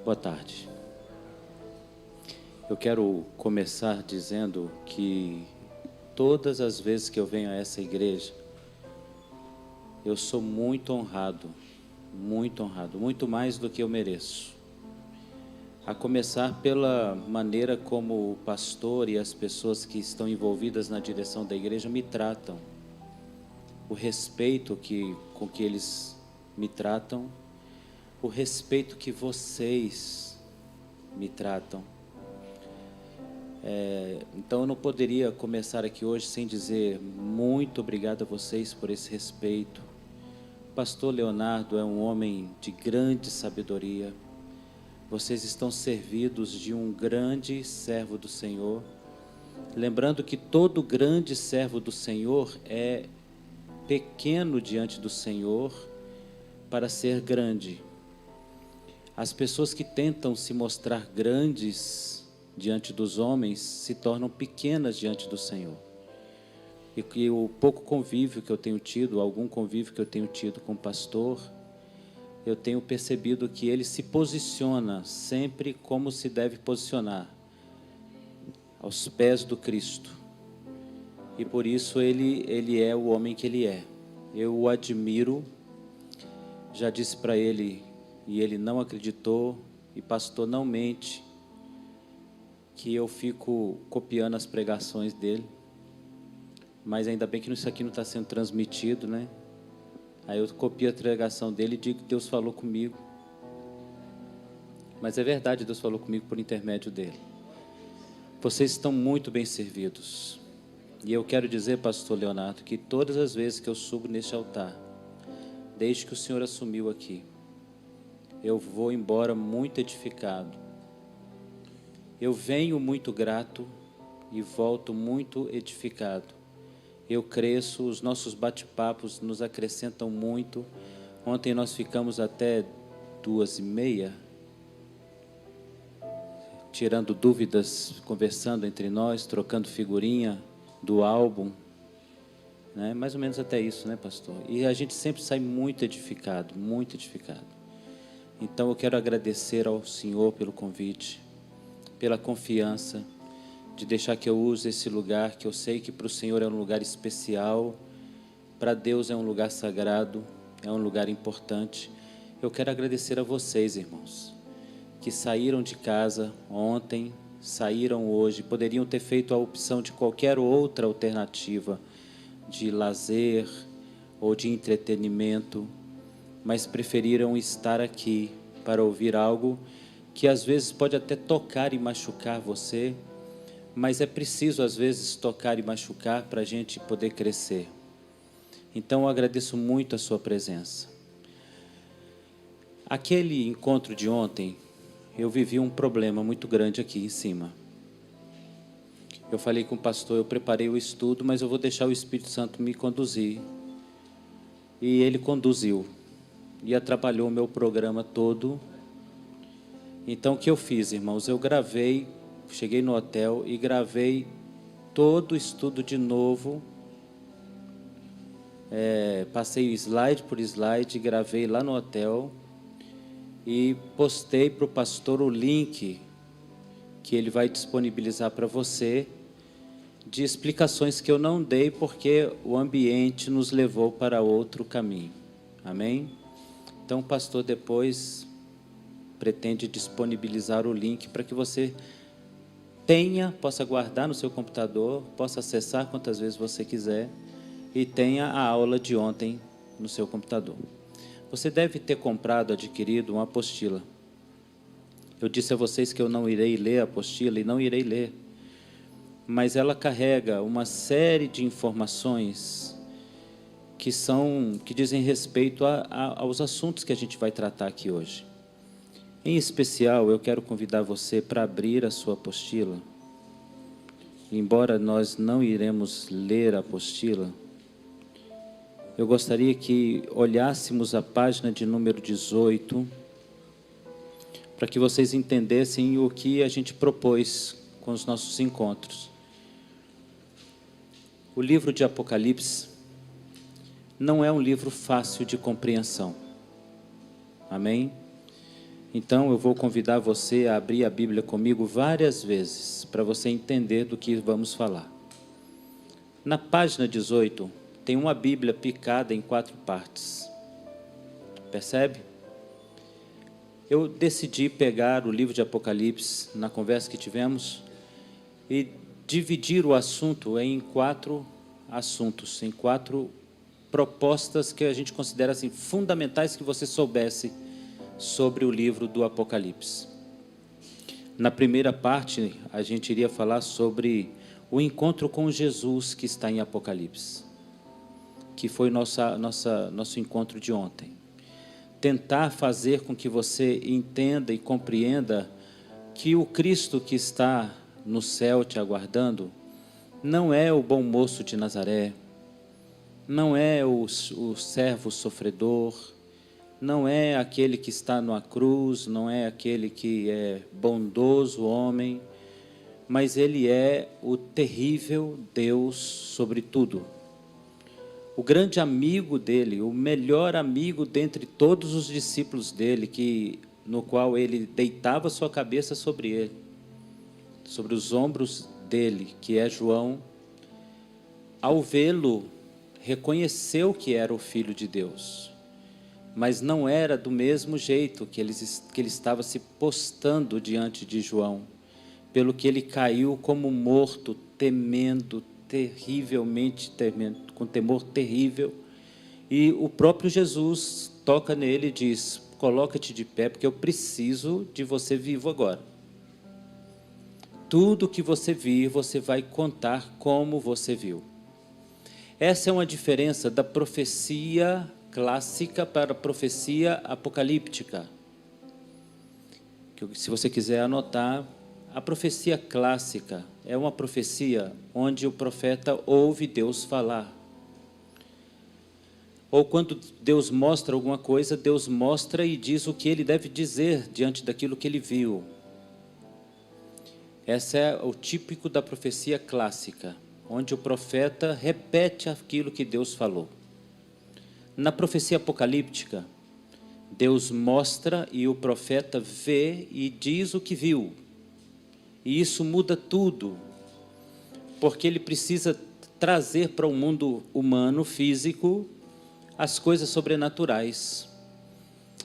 Boa tarde. Eu quero começar dizendo que todas as vezes que eu venho a essa igreja, eu sou muito honrado, muito mais do que eu mereço. A começar pela maneira como o pastor e as pessoas que estão envolvidas na direção da igreja me tratam, o respeito com que eles me tratam, o respeito que vocês me tratam. Então eu não poderia começar aqui hoje sem dizer muito obrigado a vocês por esse respeito. O pastor Leonardo é um homem de grande sabedoria. Vocês estão servidos de um grande servo do Senhor. Lembrando que todo grande servo do Senhor é pequeno diante do Senhor para ser grande. As pessoas que tentam se mostrar grandes diante dos homens se tornam pequenas diante do Senhor. E que o pouco convívio que eu tenho tido, algum convívio que eu tenho tido com o pastor, eu tenho percebido que ele se posiciona sempre como se deve posicionar, aos pés do Cristo. E por isso ele é o homem que ele é. Eu o admiro, já disse para ele, e ele não acreditou, e pastor, não mente, que eu fico copiando as pregações dele, mas ainda bem que isso aqui não está sendo transmitido, né? Aí eu copio a pregação dele e digo que Deus falou comigo, mas é verdade, Deus falou comigo por intermédio dele. Vocês estão muito bem servidos, e eu quero dizer, pastor Leonardo, que todas as vezes que eu subo neste altar, desde que o Senhor assumiu aqui, eu vou embora muito edificado. Eu venho muito grato e volto muito edificado. Eu cresço, os nossos bate-papos nos acrescentam muito. Ontem nós ficamos até 2h30, tirando dúvidas, conversando entre nós, trocando figurinha do álbum, né? Mais ou menos até isso, né, pastor? E a gente sempre sai muito edificado, muito edificado. Então eu quero agradecer ao Senhor pelo convite, pela confiança de deixar que eu use esse lugar, que eu sei que para o Senhor é um lugar especial, para Deus é um lugar sagrado, é um lugar importante. Eu quero agradecer a vocês, irmãos, que saíram de casa ontem, saíram hoje, poderiam ter feito a opção de qualquer outra alternativa, de lazer ou de entretenimento, mas preferiram estar aqui para ouvir algo que às vezes pode até tocar e machucar você, mas é preciso às vezes tocar e machucar para a gente poder crescer. Então eu agradeço muito a sua presença. Aquele encontro de ontem, eu vivi um problema muito grande aqui em cima. Eu falei com o pastor, eu preparei o estudo, mas eu vou deixar o Espírito Santo me conduzir. E ele conduziu e atrapalhou o meu programa todo. Então o que eu fiz, irmãos? Eu gravei, cheguei no hotel e gravei todo o estudo de novo. Passei slide por slide, gravei lá no hotel e postei para o pastor o link que ele vai disponibilizar para você, de explicações que eu não dei porque o ambiente nos levou para outro caminho. Amém? Então o pastor depois pretende disponibilizar o link para que você possa guardar no seu computador, possa acessar quantas vezes você quiser e tenha a aula de ontem no seu computador. Você deve ter comprado, adquirido uma apostila. Eu disse a vocês que eu não irei ler a apostila e não irei ler, mas ela carrega uma série de informações que dizem respeito aos assuntos que a gente vai tratar aqui hoje. Em especial, eu quero convidar você para abrir a sua apostila. Embora nós não iremos ler a apostila, eu gostaria que olhássemos a página de número 18, para que vocês entendessem o que a gente propôs com os nossos encontros. O livro de Apocalipse não é um livro fácil de compreensão. Amém? Então eu vou convidar você a abrir a Bíblia comigo várias vezes, para você entender do que vamos falar. Na página 18, tem uma Bíblia picada em 4 partes. Percebe? Eu decidi pegar o livro de Apocalipse, na conversa que tivemos, e dividir o assunto em 4 assuntos, em 4 propostas que a gente considera assim, fundamentais que você soubesse sobre o livro do Apocalipse. Na primeira parte, a gente iria falar sobre o encontro com Jesus que está em Apocalipse, que foi nosso encontro de ontem. Tentar fazer com que você entenda e compreenda que o Cristo que está no céu te aguardando não é o bom moço de Nazaré, não é o servo sofredor, não é aquele que está na cruz, não é aquele que é bondoso homem, mas ele é o terrível Deus sobre tudo. O grande amigo dele, o melhor amigo dentre todos os discípulos dele, no qual ele deitava sua cabeça sobre ele, sobre os ombros dele, que é João, ao vê-lo, reconheceu que era o Filho de Deus, mas não era do mesmo jeito que ele estava se postando diante de João, pelo que ele caiu como morto, temendo, terrivelmente temendo, com temor terrível, e o próprio Jesus toca nele e diz: coloca-te de pé, porque eu preciso de você vivo agora. Tudo que você vir, você vai contar como você viu. Essa é uma diferença da profecia clássica para a profecia apocalíptica. Se você quiser anotar, a profecia clássica é uma profecia onde o profeta ouve Deus falar. Ou quando Deus mostra alguma coisa, Deus mostra e diz o que ele deve dizer diante daquilo que ele viu. Esse é o típico da profecia clássica, onde o profeta repete aquilo que Deus falou. Na profecia apocalíptica, Deus mostra e o profeta vê e diz o que viu. E isso muda tudo, porque ele precisa trazer para o mundo humano, físico, as coisas sobrenaturais.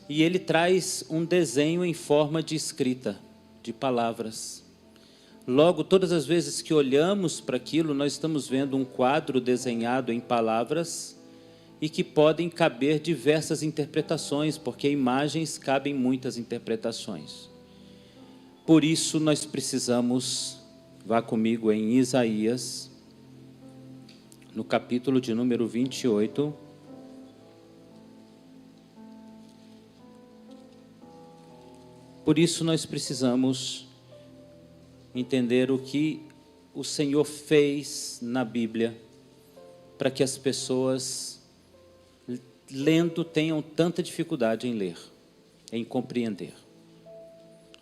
E ele traz um desenho em forma de escrita, de palavras. Logo, todas as vezes que olhamos para aquilo, nós estamos vendo um quadro desenhado em palavras e que podem caber diversas interpretações, porque imagens cabem muitas interpretações. Por isso, nós precisamos, vá comigo em Isaías, no capítulo de número 28. Por isso, nós precisamos entender o que o Senhor fez na Bíblia, para que as pessoas, lendo, tenham tanta dificuldade em ler, em compreender.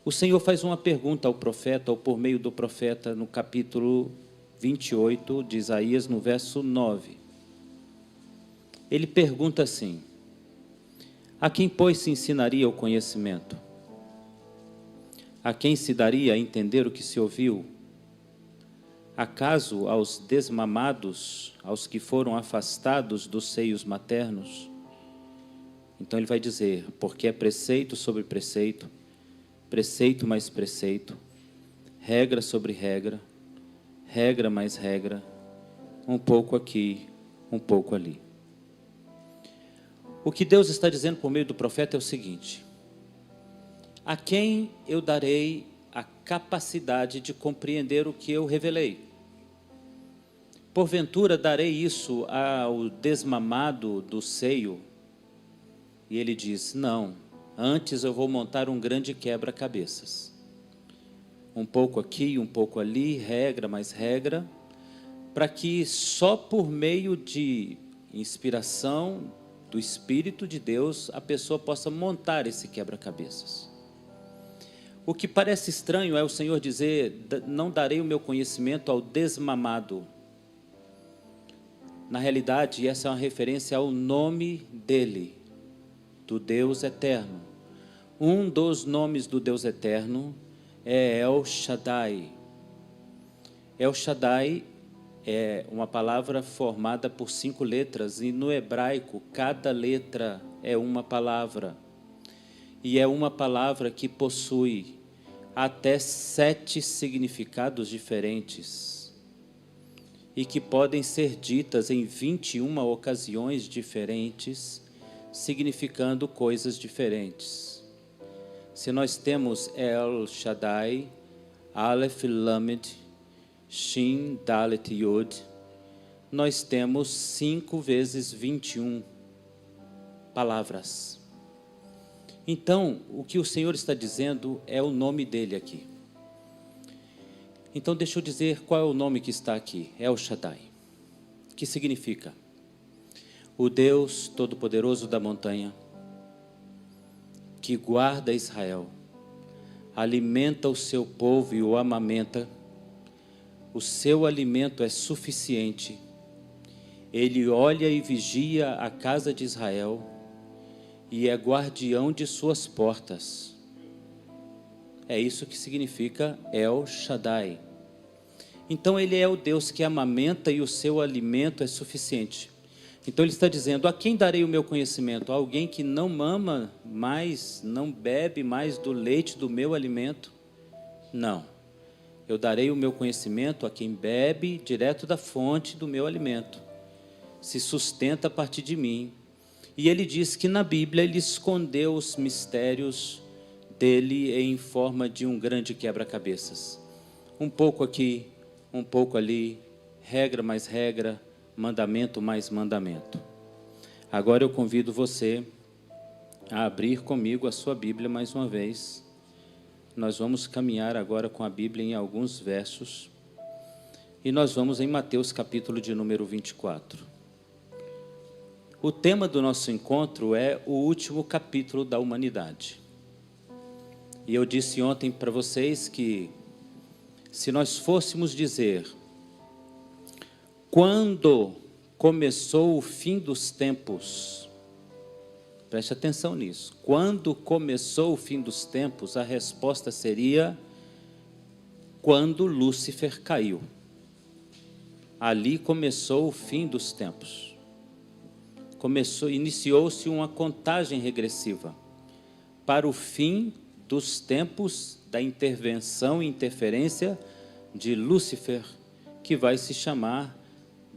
O Senhor faz uma pergunta ao profeta, ou por meio do profeta, no capítulo 28 de Isaías, no verso 9. Ele pergunta assim: a quem, pois, se ensinaria o conhecimento? A quem se daria a entender o que se ouviu? Acaso aos desmamados, aos que foram afastados dos seios maternos? Então ele vai dizer: porque é preceito sobre preceito, preceito mais preceito, regra sobre regra, regra mais regra, um pouco aqui, um pouco ali. O que Deus está dizendo por meio do profeta é o seguinte: a quem eu darei a capacidade de compreender o que eu revelei? Porventura darei isso ao desmamado do seio? E ele diz: não, antes eu vou montar um grande quebra-cabeças. Um pouco aqui, um pouco ali, regra mais regra, para que só por meio de inspiração do Espírito de Deus a pessoa possa montar esse quebra-cabeças. O que parece estranho é o Senhor dizer: não darei o meu conhecimento ao desmamado. Na realidade, essa é uma referência ao nome dele, do Deus eterno. Um dos nomes do Deus eterno é El Shaddai. El Shaddai é uma palavra formada por 5 letras, e no hebraico cada letra é uma palavra. E é uma palavra que possui até 7 significados diferentes e que podem ser ditas em 21 ocasiões diferentes, significando coisas diferentes. Se nós temos El Shaddai, Aleph Lamed, Shin Dalet Yod, nós temos 5 vezes 21 palavras. Então, o que o Senhor está dizendo é o nome dele aqui. Então, deixa eu dizer qual é o nome que está aqui. El Shaddai, que significa o Deus Todo-Poderoso da montanha, que guarda Israel, alimenta o seu povo e o amamenta. O seu alimento é suficiente. Ele olha e vigia a casa de Israel e é guardião de suas portas. É isso que significa El Shaddai. Então ele é o Deus que amamenta e o seu alimento é suficiente. Então ele está dizendo: a quem darei o meu conhecimento? A alguém que não mama mais, não bebe mais do leite do meu alimento? Não. Eu darei o meu conhecimento a quem bebe direto da fonte do meu alimento, se sustenta a partir de mim. E ele diz que na Bíblia ele escondeu os mistérios dele em forma de um grande quebra-cabeças. Um pouco aqui, um pouco ali, regra mais regra, mandamento mais mandamento. Agora eu convido você a abrir comigo a sua Bíblia mais uma vez. Nós vamos caminhar agora com a Bíblia em alguns versos. E nós vamos em Mateus capítulo de número 24. O tema do nosso encontro é o último capítulo da humanidade. E eu disse ontem para vocês que se nós fôssemos dizer quando começou o fim dos tempos, preste atenção nisso, quando começou o fim dos tempos, a resposta seria quando Lúcifer caiu. Ali começou o fim dos tempos. Iniciou-se uma contagem regressiva para o fim dos tempos da intervenção e interferência de Lúcifer, que vai se chamar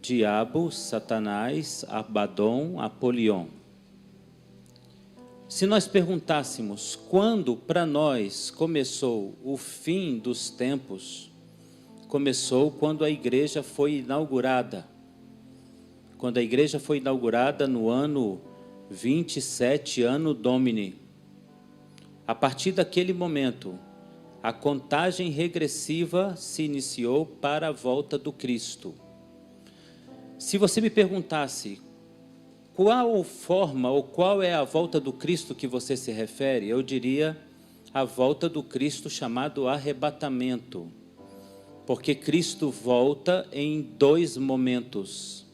Diabo, Satanás, Abaddon, Apolion. Se nós perguntássemos quando para nós começou o fim dos tempos, começou quando a igreja foi inaugurada. Quando a igreja foi inaugurada no ano 27, ano Domini. A partir daquele momento, a contagem regressiva se iniciou para a volta do Cristo. Se você me perguntasse qual forma ou qual é a volta do Cristo que você se refere, eu diria a volta do Cristo chamado arrebatamento. Porque Cristo volta em 2 momentos.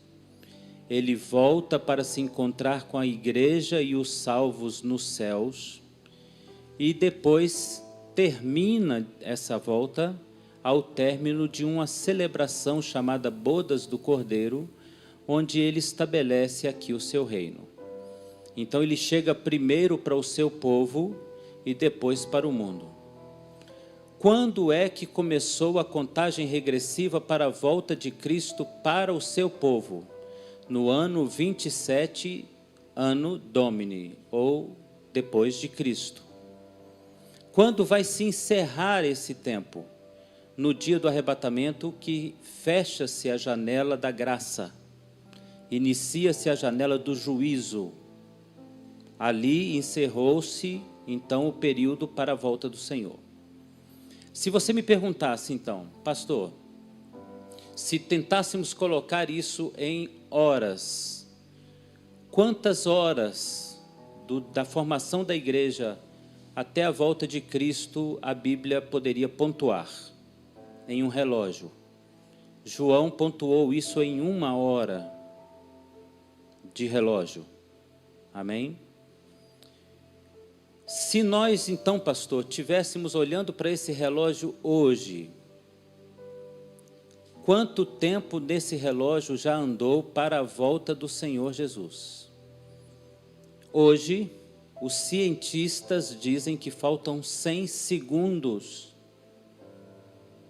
Ele volta para se encontrar com a igreja e os salvos nos céus, e depois termina essa volta ao término de uma celebração chamada Bodas do Cordeiro, onde ele estabelece aqui o seu reino. Então ele chega primeiro para o seu povo e depois para o mundo. Quando é que começou a contagem regressiva para a volta de Cristo para o seu povo? No ano 27, ano Domini, ou depois de Cristo. Quando vai se encerrar esse tempo? No dia do arrebatamento, que fecha-se a janela da graça, inicia-se a janela do juízo. Ali encerrou-se então o período para a volta do Senhor. Se você me perguntasse então, pastor, se tentássemos colocar isso em horas, quantas horas da formação da igreja até a volta de Cristo a Bíblia poderia pontuar em um relógio? João pontuou isso em 1 hora de relógio. Amém? Se nós, então, pastor, tivéssemos olhando para esse relógio hoje, quanto tempo desse relógio já andou para a volta do Senhor Jesus? Hoje, os cientistas dizem que faltam 100 segundos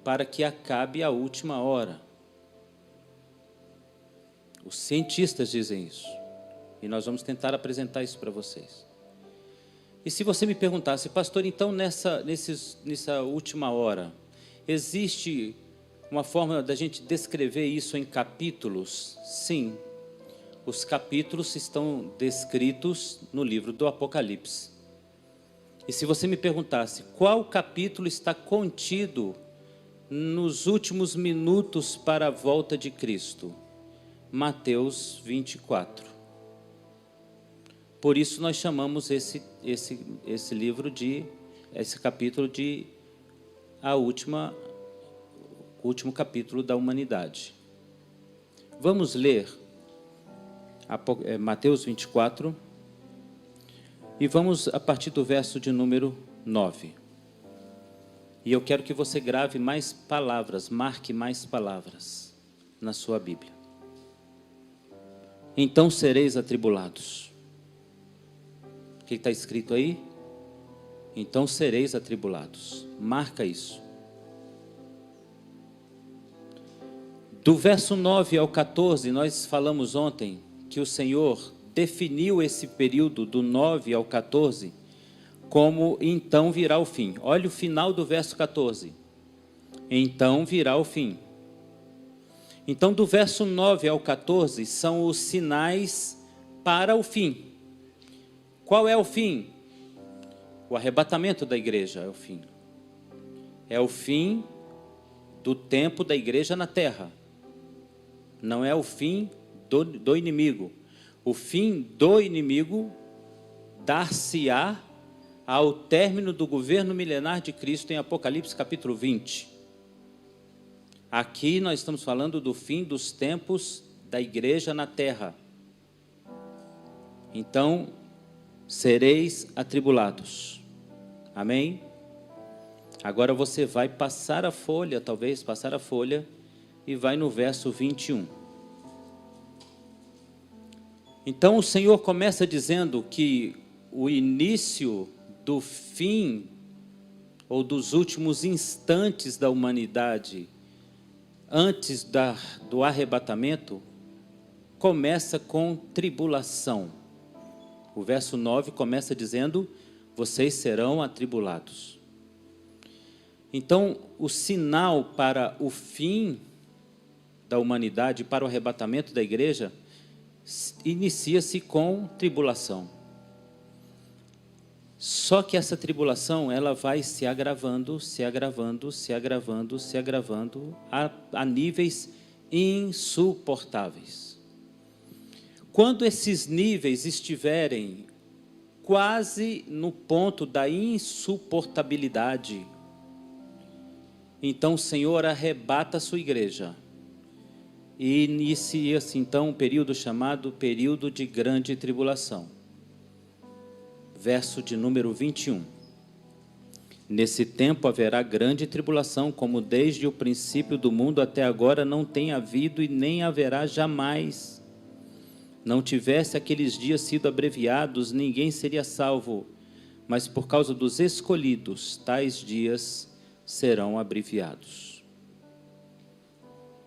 para que acabe a última hora. Os cientistas dizem isso. E nós vamos tentar apresentar isso para vocês. E se você me perguntasse, pastor, então nessa última hora, existe uma forma da gente descrever isso em capítulos? Sim. Os capítulos estão descritos no livro do Apocalipse. E se você me perguntasse, qual capítulo está contido nos últimos minutos para a volta de Cristo? Mateus 24. Por isso nós chamamos esse capítulo de o último capítulo da humanidade. Vamos ler Mateus 24 e vamos a partir do verso de número 9. E eu quero que você grave mais palavras, marque mais palavras na sua Bíblia. Então sereis atribulados. O que está escrito aí? Então sereis atribulados. Marca isso. Do verso 9 ao 14, nós falamos ontem que o Senhor definiu esse período do 9 ao 14 como então virá o fim. Olha o final do verso 14. Então virá o fim. Então do verso 9 ao 14 são os sinais para o fim. Qual é o fim? O arrebatamento da igreja é o fim. É o fim do tempo da igreja na terra. Não é o fim do inimigo. O fim do inimigo dar-se-á ao término do governo milenar de Cristo em Apocalipse capítulo 20. Aqui nós estamos falando do fim dos tempos da igreja na terra. Então, sereis atribulados. Amém? Agora você vai passar a folha, talvez passar a folha, e vai no verso 21. Então o Senhor começa dizendo que o início do fim, ou dos últimos instantes da humanidade, antes do arrebatamento, começa com tribulação. O verso 9 começa dizendo, vocês serão atribulados. Então, o sinal para o fim da humanidade, para o arrebatamento da igreja, inicia-se com tribulação. Só que essa tribulação, ela vai se agravando, se agravando, se agravando, se agravando, a níveis insuportáveis. Quando esses níveis estiverem quase no ponto da insuportabilidade, então o Senhor arrebata a sua igreja. E inicia-se então um período chamado período de grande tribulação. Verso de número 21. Nesse tempo haverá grande tribulação, como desde o princípio do mundo até agora não tem havido e nem haverá jamais. Não tivesse aqueles dias sido abreviados, ninguém seria salvo, mas por causa dos escolhidos, tais dias serão abreviados.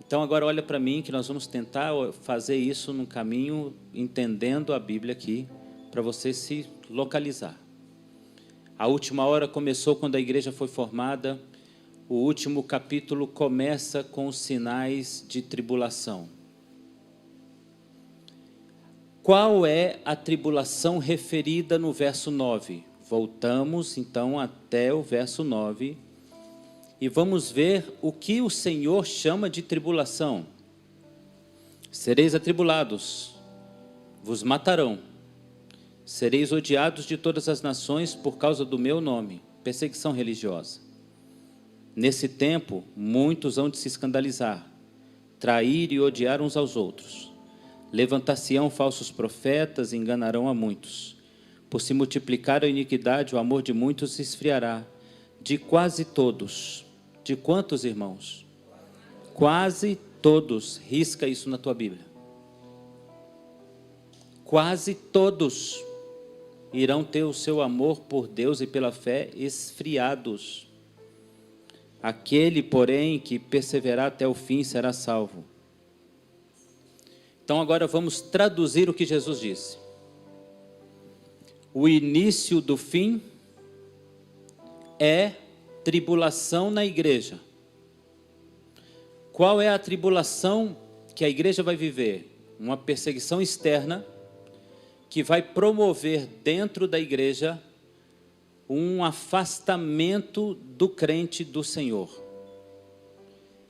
Então agora olha para mim, que nós vamos tentar fazer isso num caminho, entendendo a Bíblia aqui, para você se localizar. A última hora começou quando a igreja foi formada. O último capítulo começa com os sinais de tribulação. Qual é a tribulação referida no verso 9? Voltamos então até o verso 9 e vamos ver o que o Senhor chama de tribulação. Sereis atribulados, vos matarão, sereis odiados de todas as nações por causa do meu nome. Perseguição religiosa. Nesse tempo, muitos hão de se escandalizar, trair e odiar uns aos outros. Levantar-se-ão falsos profetas e enganarão a muitos. Por se multiplicar a iniquidade, o amor de muitos se esfriará. De quase todos. De quantos, irmãos? Quase todos. Risca isso na tua Bíblia. Quase todos irão ter o seu amor por Deus e pela fé esfriados. Aquele, porém, que perseverar até o fim será salvo. Então agora vamos traduzir o que Jesus disse. O início do fim é tribulação na igreja. Qual é a tribulação que a igreja vai viver? Uma perseguição externa que vai promover dentro da igreja um afastamento do crente do Senhor,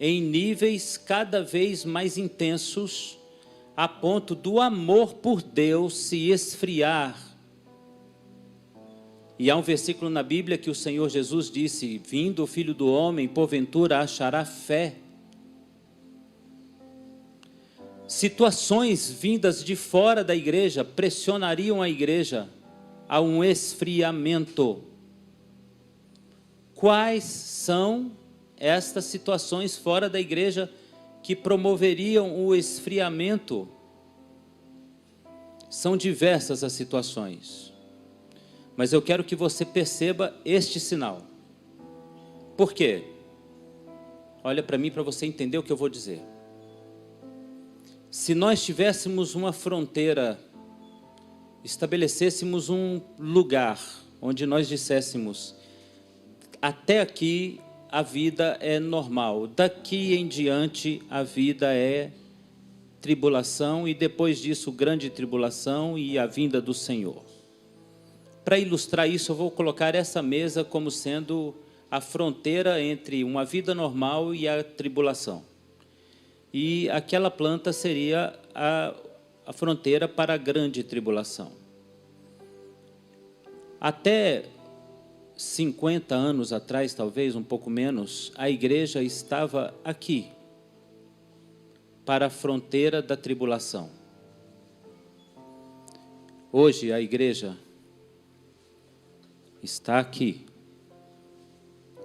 em níveis cada vez mais intensos, a ponto do amor por Deus se esfriar. E há um versículo na Bíblia que o Senhor Jesus disse: vindo o Filho do Homem, porventura achará fé. Situações vindas de fora da igreja pressionariam a igreja a um esfriamento. Quais são estas situações fora da igreja que promoveriam o esfriamento? São diversas as situações, mas eu quero que você perceba este sinal. Por quê? Olha para mim para você entender o que eu vou dizer. Se nós tivéssemos uma fronteira, estabelecêssemos um lugar onde nós disséssemos: até aqui a vida é normal, daqui em diante a vida é tribulação, e depois disso grande tribulação e a vinda do Senhor. Para ilustrar isso, eu vou colocar essa mesa como sendo a fronteira entre uma vida normal e a tribulação. E aquela planta seria a fronteira para a grande tribulação. Até 50 anos atrás, talvez um pouco menos, a igreja estava aqui, para a fronteira da tribulação. Hoje a igreja está aqui,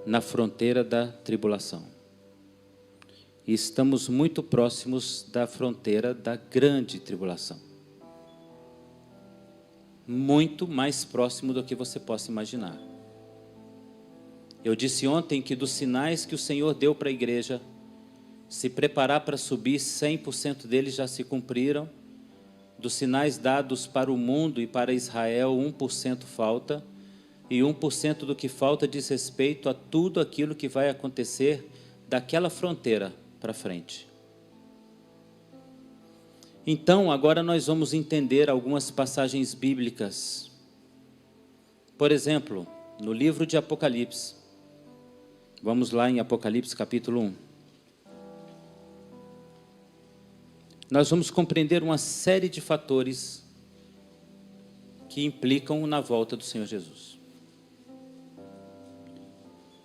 na fronteira da tribulação. E estamos muito próximos da fronteira da grande tribulação. Muito mais próximo do que você possa imaginar. Eu disse ontem que dos sinais que o Senhor deu para a igreja se preparar para subir, 100% deles já se cumpriram. Dos sinais dados para o mundo e para Israel, 1% falta. E 1% do que falta diz respeito a tudo aquilo que vai acontecer daquela fronteira para frente. Então, agora nós vamos entender algumas passagens bíblicas. Por exemplo, no livro de Apocalipse. Vamos lá em Apocalipse capítulo 1. Nós vamos compreender uma série de fatores que implicam na volta do Senhor Jesus.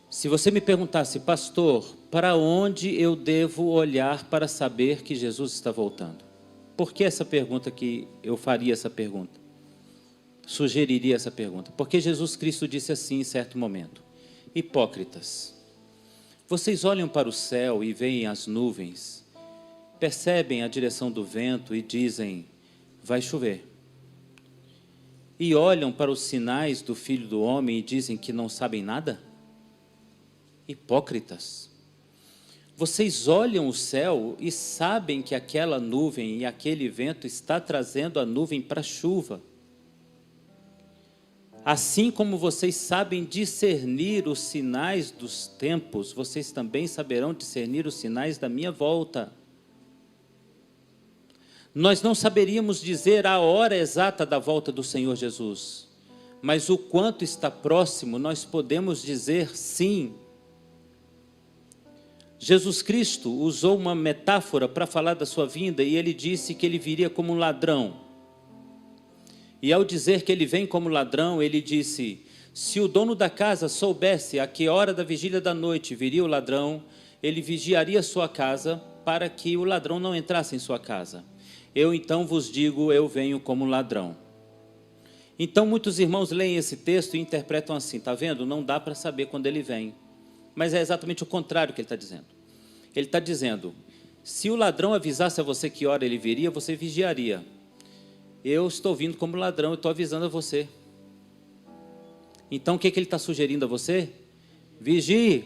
Se você me perguntasse: pastor, para onde eu devo olhar para saber que Jesus está voltando? Por que essa pergunta que eu faria essa pergunta? Sugeriria essa pergunta? Porque Jesus Cristo disse assim em certo momento: hipócritas, vocês olham para o céu e veem as nuvens, percebem a direção do vento e dizem: vai chover. E olham para os sinais do Filho do Homem e dizem que não sabem nada? Hipócritas, vocês olham o céu e sabem que aquela nuvem e aquele vento está trazendo a nuvem para a chuva. Assim como vocês sabem discernir os sinais dos tempos, vocês também saberão discernir os sinais da minha volta. Nós não saberíamos dizer a hora exata da volta do Senhor Jesus, mas o quanto está próximo, nós podemos dizer sim. Jesus Cristo usou uma metáfora para falar da sua vinda, e ele disse que ele viria como um ladrão. E ao dizer que ele vem como ladrão, ele disse: se o dono da casa soubesse a que hora da vigília da noite viria o ladrão, ele vigiaria sua casa para que o ladrão não entrasse em sua casa. Eu então vos digo, eu venho como ladrão. Então, muitos irmãos leem esse texto e interpretam assim, está vendo? Não dá para saber quando ele vem. Mas é exatamente o contrário que ele está dizendo. Ele está dizendo, se o ladrão avisasse a você que hora ele viria, você vigiaria. Eu estou vindo como ladrão, eu estou avisando a você. Então, o que ele está sugerindo a você? Vigie.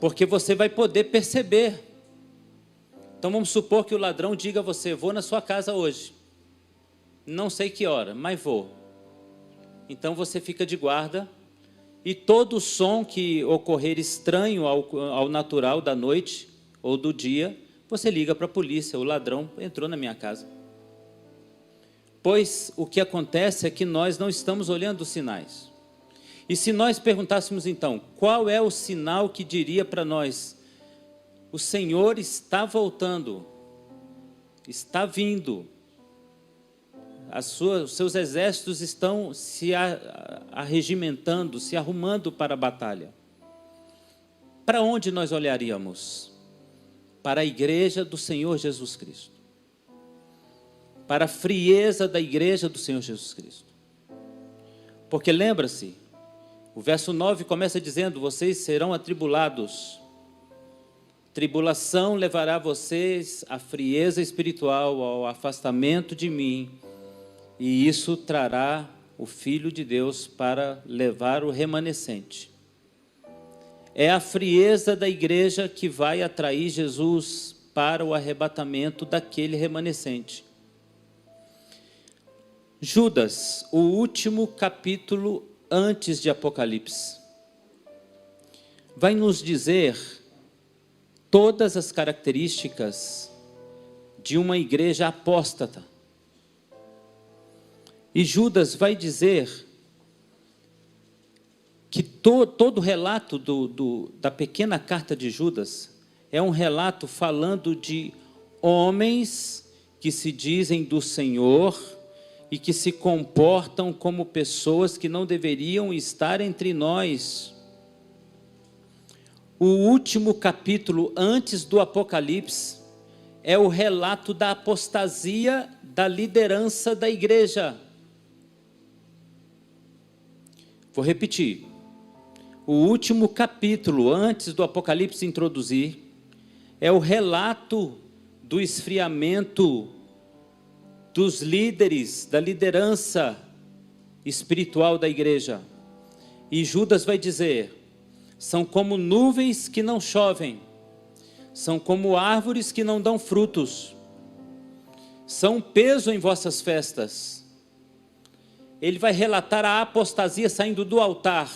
Porque você vai poder perceber. Então, vamos supor que o ladrão diga a você, vou na sua casa hoje. Não sei que hora, mas vou. Então, você fica de guarda. E todo som que ocorrer estranho ao natural da noite ou do dia, você liga para a polícia, o ladrão entrou na minha casa. Pois o que acontece é que nós não estamos olhando os sinais. E se nós perguntássemos então, qual é o sinal que diria para nós, o Senhor está voltando, está vindo, os seus exércitos estão se arregimentando, se arrumando para a batalha. Para onde nós olharíamos? Para a igreja do Senhor Jesus Cristo. Para a frieza da igreja do Senhor Jesus Cristo. Porque lembra-se, o verso 9 começa dizendo, vocês serão atribulados. Tribulação levará vocês à frieza espiritual, ao afastamento de mim. E isso trará o Filho de Deus para levar o remanescente. É a frieza da igreja que vai atrair Jesus para o arrebatamento daquele remanescente. Judas, o último capítulo antes de Apocalipse, vai nos dizer todas as características de uma igreja apóstata. E Judas vai dizer que todo o relato da pequena carta de Judas é um relato falando de homens que se dizem do Senhor e que se comportam como pessoas que não deveriam estar entre nós. O último capítulo antes do Apocalipse é o relato da apostasia da liderança da igreja. Vou repetir. O último capítulo antes do Apocalipse introduzir é o relato do esfriamento dos líderes, da liderança espiritual da igreja. E Judas vai dizer, são como nuvens que não chovem, são como árvores que não dão frutos, são peso em vossas festas. Ele vai relatar a apostasia saindo do altar.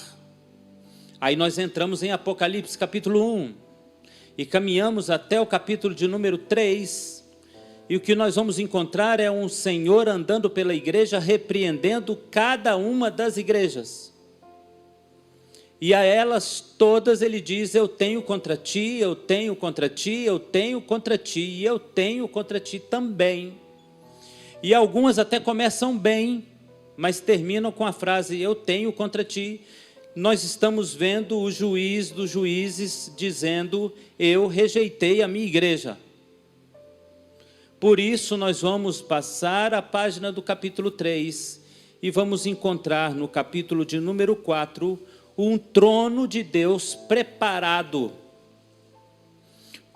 Aí nós entramos em Apocalipse capítulo 1 e caminhamos até o capítulo de número 3, e o que nós vamos encontrar é um Senhor andando pela igreja, repreendendo cada uma das igrejas. E a elas todas ele diz, eu tenho contra ti, eu tenho contra ti, eu tenho contra ti, e eu tenho contra ti também. E algumas até começam bem, mas terminam com a frase, eu tenho contra ti. Nós estamos vendo o juiz dos juízes dizendo, eu rejeitei a minha igreja. Por isso nós vamos passar a página do capítulo 3 e vamos encontrar no capítulo de número 4 um trono de Deus preparado.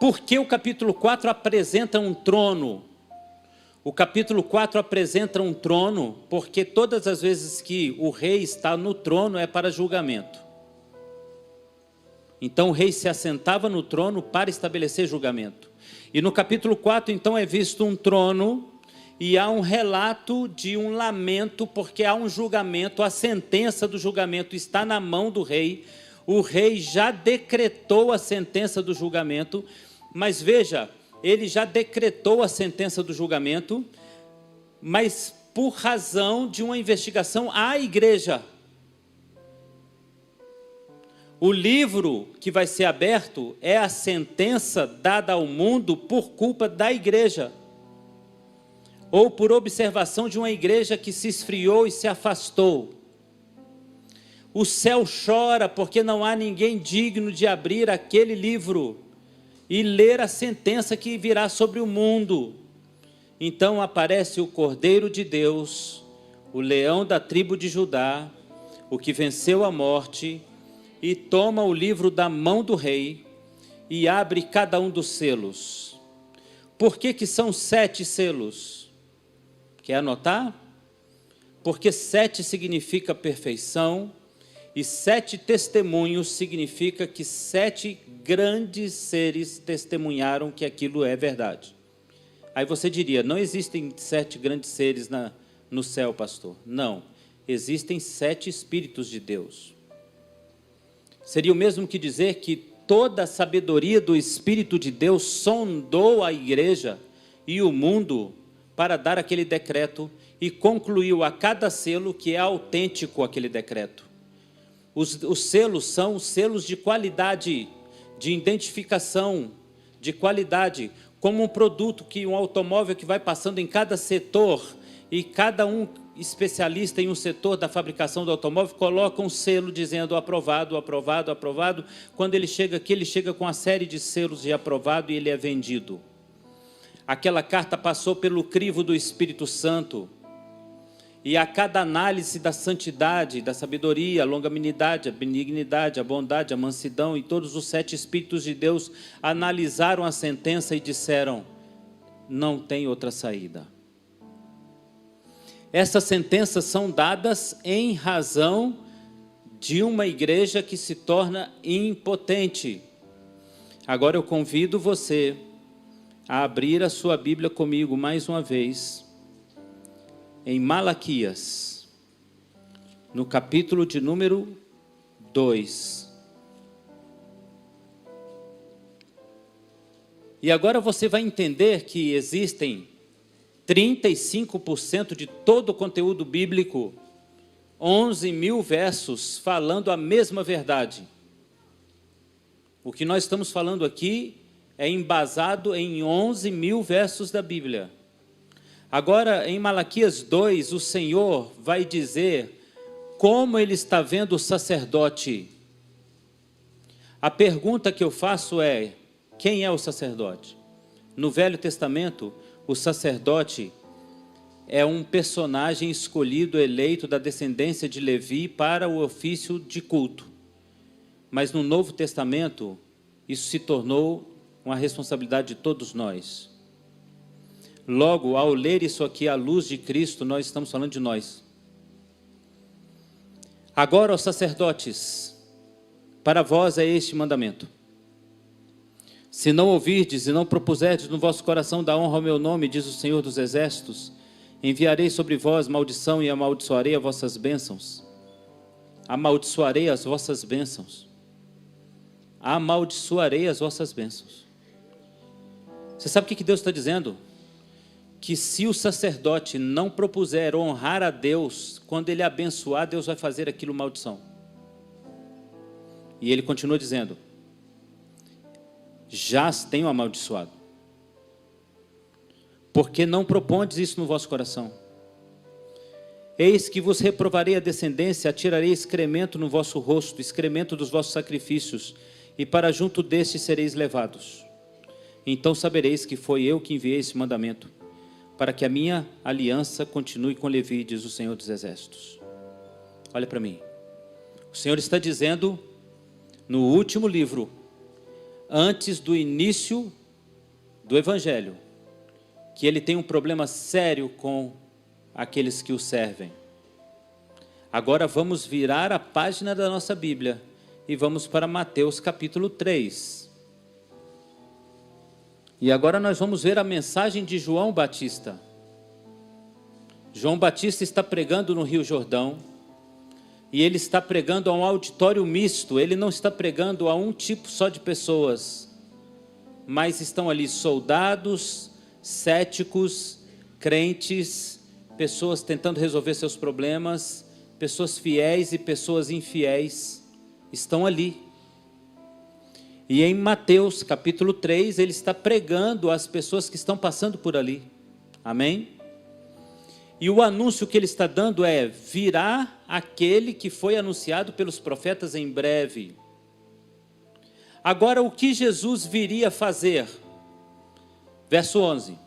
Por que o capítulo 4 apresenta um trono? O capítulo 4 apresenta um trono porque todas as vezes que o rei está no trono é para julgamento. Então o rei se assentava no trono para estabelecer julgamento. E no capítulo 4 então é visto um trono e há um relato de um lamento porque há um julgamento, a sentença do julgamento está na mão do rei. O rei já decretou a sentença do julgamento, mas veja, ele já decretou a sentença do julgamento, mas por razão de uma investigação à igreja. O livro que vai ser aberto é a sentença dada ao mundo por culpa da igreja, ou por observação de uma igreja que se esfriou e se afastou. O céu chora porque não há ninguém digno de abrir aquele livro e ler a sentença que virá sobre o mundo. Então aparece o Cordeiro de Deus, o leão da tribo de Judá, o que venceu a morte, e toma o livro da mão do rei e abre cada um dos selos. Por que são 7 selos? Quer anotar? Porque 7 significa perfeição e 7 testemunhos significa que 7 grandes seres testemunharam que aquilo é verdade. Aí você diria, não existem 7 grandes seres no céu, pastor. Não, existem 7 Espíritos de Deus. Seria o mesmo que dizer que toda a sabedoria do Espírito de Deus sondou a igreja e o mundo para dar aquele decreto e concluiu a cada selo que é autêntico aquele decreto. Os selos são os selos de qualidade, de identificação, de qualidade, como um produto, um automóvel que vai passando em cada setor e cada um especialista em um setor da fabricação do automóvel coloca um selo dizendo aprovado, aprovado, aprovado. Quando ele chega aqui, ele chega com a série de selos de aprovado e ele é vendido. Aquela carta passou pelo crivo do Espírito Santo. E a cada análise da santidade, da sabedoria, a longanimidade, a benignidade, a bondade, a mansidão e todos os 7 Espíritos de Deus analisaram a sentença e disseram, não tem outra saída. Essas sentenças são dadas em razão de uma igreja que se torna impotente. Agora eu convido você a abrir a sua Bíblia comigo mais uma vez, em Malaquias, no capítulo de número 2. E agora você vai entender que existem 35% de todo o conteúdo bíblico, 11.000 versos falando a mesma verdade. O que nós estamos falando aqui é embasado em 11.000 versos da Bíblia. Agora, em Malaquias 2, o Senhor vai dizer como Ele está vendo o sacerdote. A pergunta que eu faço é, quem é o sacerdote? No Velho Testamento, o sacerdote é um personagem escolhido, eleito da descendência de Levi para o ofício de culto. Mas no Novo Testamento, isso se tornou uma responsabilidade de todos nós. Logo, ao ler isso aqui à luz de Cristo, nós estamos falando de nós. Agora, ó sacerdotes, para vós é este mandamento. Se não ouvirdes e não propuserdes no vosso coração dar honra ao meu nome, diz o Senhor dos Exércitos, enviarei sobre vós maldição e amaldiçoarei as vossas bênçãos. Amaldiçoarei as vossas bênçãos. Amaldiçoarei as vossas bênçãos. Você sabe o que Deus está dizendo? Que se o sacerdote não propuser honrar a Deus, quando ele abençoar, Deus vai fazer aquilo maldição. E ele continua dizendo, já as tenho amaldiçoado. Porque não propondes isso no vosso coração? Eis que vos reprovarei a descendência, atirarei excremento no vosso rosto, excremento dos vossos sacrifícios, e para junto destes sereis levados. Então sabereis que foi eu que enviei esse mandamento, para que a minha aliança continue com Levi, diz o Senhor dos Exércitos. Olha para mim. O Senhor está dizendo, no último livro, antes do início do Evangelho, que ele tem um problema sério com aqueles que o servem. Agora vamos virar a página da nossa Bíblia e vamos para Mateus capítulo 3. E agora nós vamos ver a mensagem de João Batista. João Batista está pregando no Rio Jordão, e ele está pregando a um auditório misto, ele não está pregando a um tipo só de pessoas, mas estão ali soldados, céticos, crentes, pessoas tentando resolver seus problemas, pessoas fiéis e pessoas infiéis, estão ali. E em Mateus capítulo 3, ele está pregando às pessoas que estão passando por ali. Amém? E o anúncio que ele está dando é, virá aquele que foi anunciado pelos profetas em breve. Agora, o que Jesus viria fazer? Verso 11.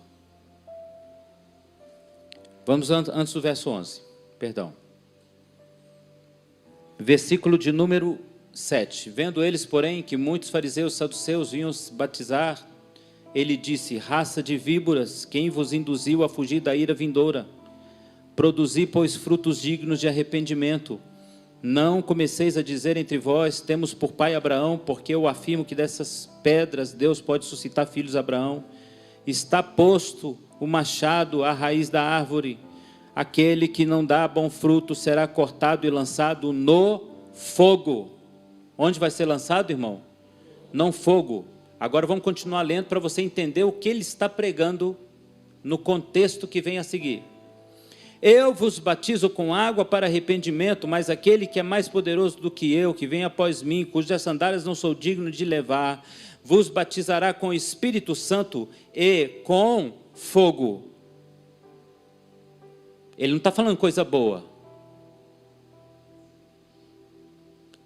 Vamos antes do verso 11, perdão. Versículo de número 7. Vendo eles, porém, que muitos fariseus e saduceus vinham se batizar, ele disse: raça de víboras, quem vos induziu a fugir da ira vindoura? Produzi, pois, frutos dignos de arrependimento. Não comeceis a dizer entre vós: temos por pai Abraão, porque eu afirmo que dessas pedras Deus pode suscitar filhos a Abraão. Está posto o machado à raiz da árvore. Aquele que não dá bom fruto será cortado e lançado no fogo. Onde vai ser lançado, irmão? No fogo. Agora vamos continuar lendo para você entender o que ele está pregando no contexto que vem a seguir. Eu vos batizo com água para arrependimento, mas aquele que é mais poderoso do que eu, que vem após mim, cujas sandálias não sou digno de levar, vos batizará com o Espírito Santo e com fogo. Ele não está falando coisa boa.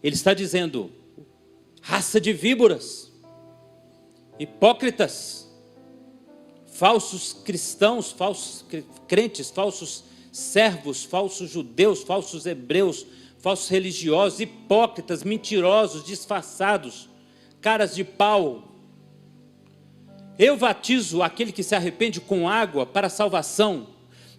Ele está dizendo: raça de víboras, hipócritas, falsos cristãos, falsos crentes, falsos servos, falsos judeus, falsos hebreus, falsos religiosos, hipócritas, mentirosos, disfarçados, caras de pau. Eu batizo aquele que se arrepende com água para a salvação,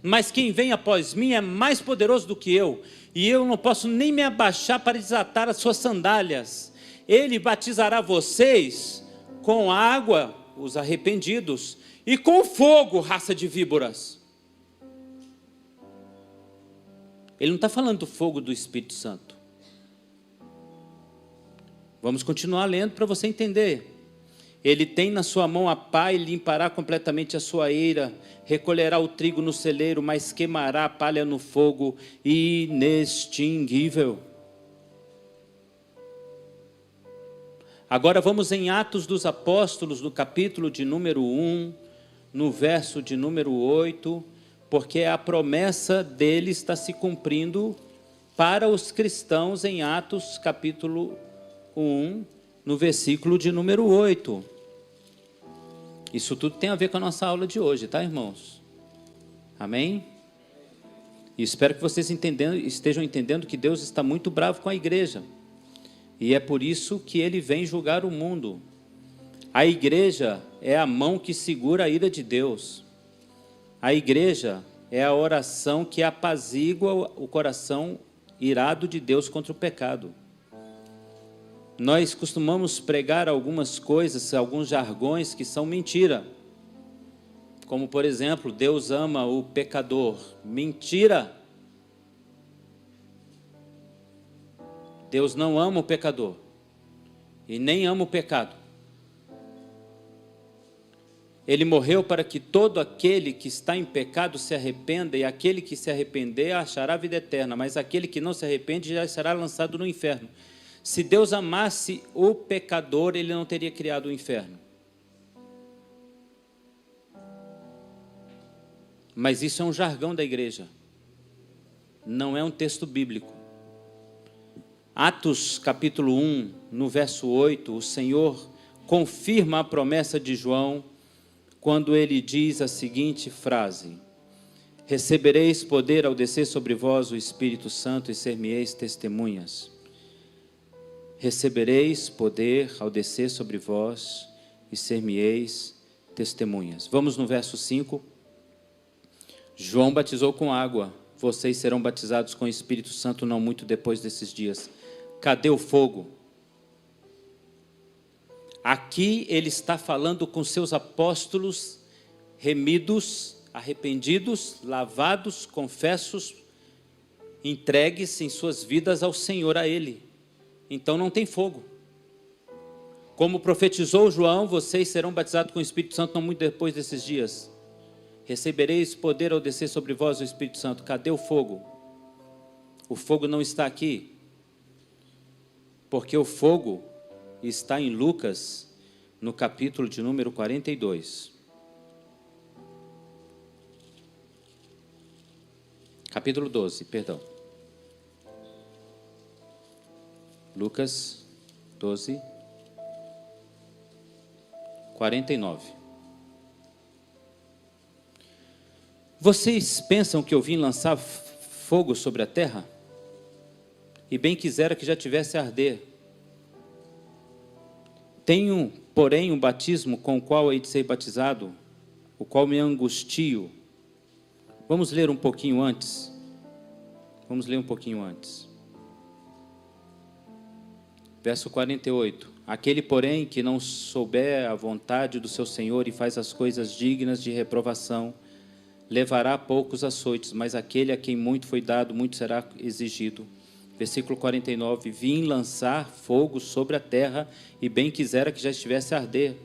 mas quem vem após mim é mais poderoso do que eu, e eu não posso nem me abaixar para desatar as suas sandálias. Ele batizará vocês com água, os arrependidos, e com fogo, raça de víboras. Ele não está falando do fogo do Espírito Santo. Vamos continuar lendo para você entender. Ele tem na sua mão a pá e limpará completamente a sua eira, recolherá o trigo no celeiro, mas queimará a palha no fogo inextinguível. Agora vamos em Atos dos Apóstolos, no capítulo de número 1, no verso de número 8, porque a promessa dele está se cumprindo para os cristãos em Atos capítulo 1, no versículo de número 8. Isso tudo tem a ver com a nossa aula de hoje, tá, irmãos? Amém? E espero que vocês estejam entendendo que Deus está muito bravo com a igreja. E é por isso que ele vem julgar o mundo. A igreja é a mão que segura a ira de Deus. A igreja é a oração que apazigua o coração irado de Deus contra o pecado. Nós costumamos pregar algumas coisas, alguns jargões que são mentira. Como, por exemplo, Deus ama o pecador. Mentira! Deus não ama o pecador. E nem ama o pecado. Ele morreu para que todo aquele que está em pecado se arrependa, e aquele que se arrepender achará vida eterna, mas aquele que não se arrepende já será lançado no inferno. Se Deus amasse o pecador, ele não teria criado o inferno. Mas isso é um jargão da igreja. Não é um texto bíblico. Atos capítulo 1, no verso 8, o Senhor confirma a promessa de João, quando ele diz a seguinte frase: recebereis poder ao descer sobre vós o Espírito Santo e ser-me-eis testemunhas. Recebereis poder ao descer sobre vós e ser-me-eis testemunhas. Vamos no verso 5. João batizou com água, vocês serão batizados com o Espírito Santo não muito depois desses dias. Cadê o fogo? Aqui ele está falando com seus apóstolos remidos, arrependidos, lavados, confessos, entregues em suas vidas ao Senhor, a Ele. Então não tem fogo. Como profetizou João, vocês serão batizados com o Espírito Santo não muito depois desses dias. Recebereis poder ao descer sobre vós o Espírito Santo. Cadê o fogo? O fogo não está aqui. Porque o fogo está em Lucas, no capítulo de número 42. Capítulo 12, perdão. Lucas 12, 49. Vocês pensam que eu vim lançar fogo sobre a terra? E bem quisera que já tivesse a arder. Tenho, porém, um batismo com o qual hei de ser batizado, o qual me angustio. Vamos ler um pouquinho antes. Vamos ler um pouquinho antes. Verso 48. Aquele, porém, que não souber a vontade do seu Senhor e faz as coisas dignas de reprovação, levará poucos açoites, mas aquele a quem muito foi dado, muito será exigido. Versículo 49, vim lançar fogo sobre a terra, e bem quisera que já estivesse a arder.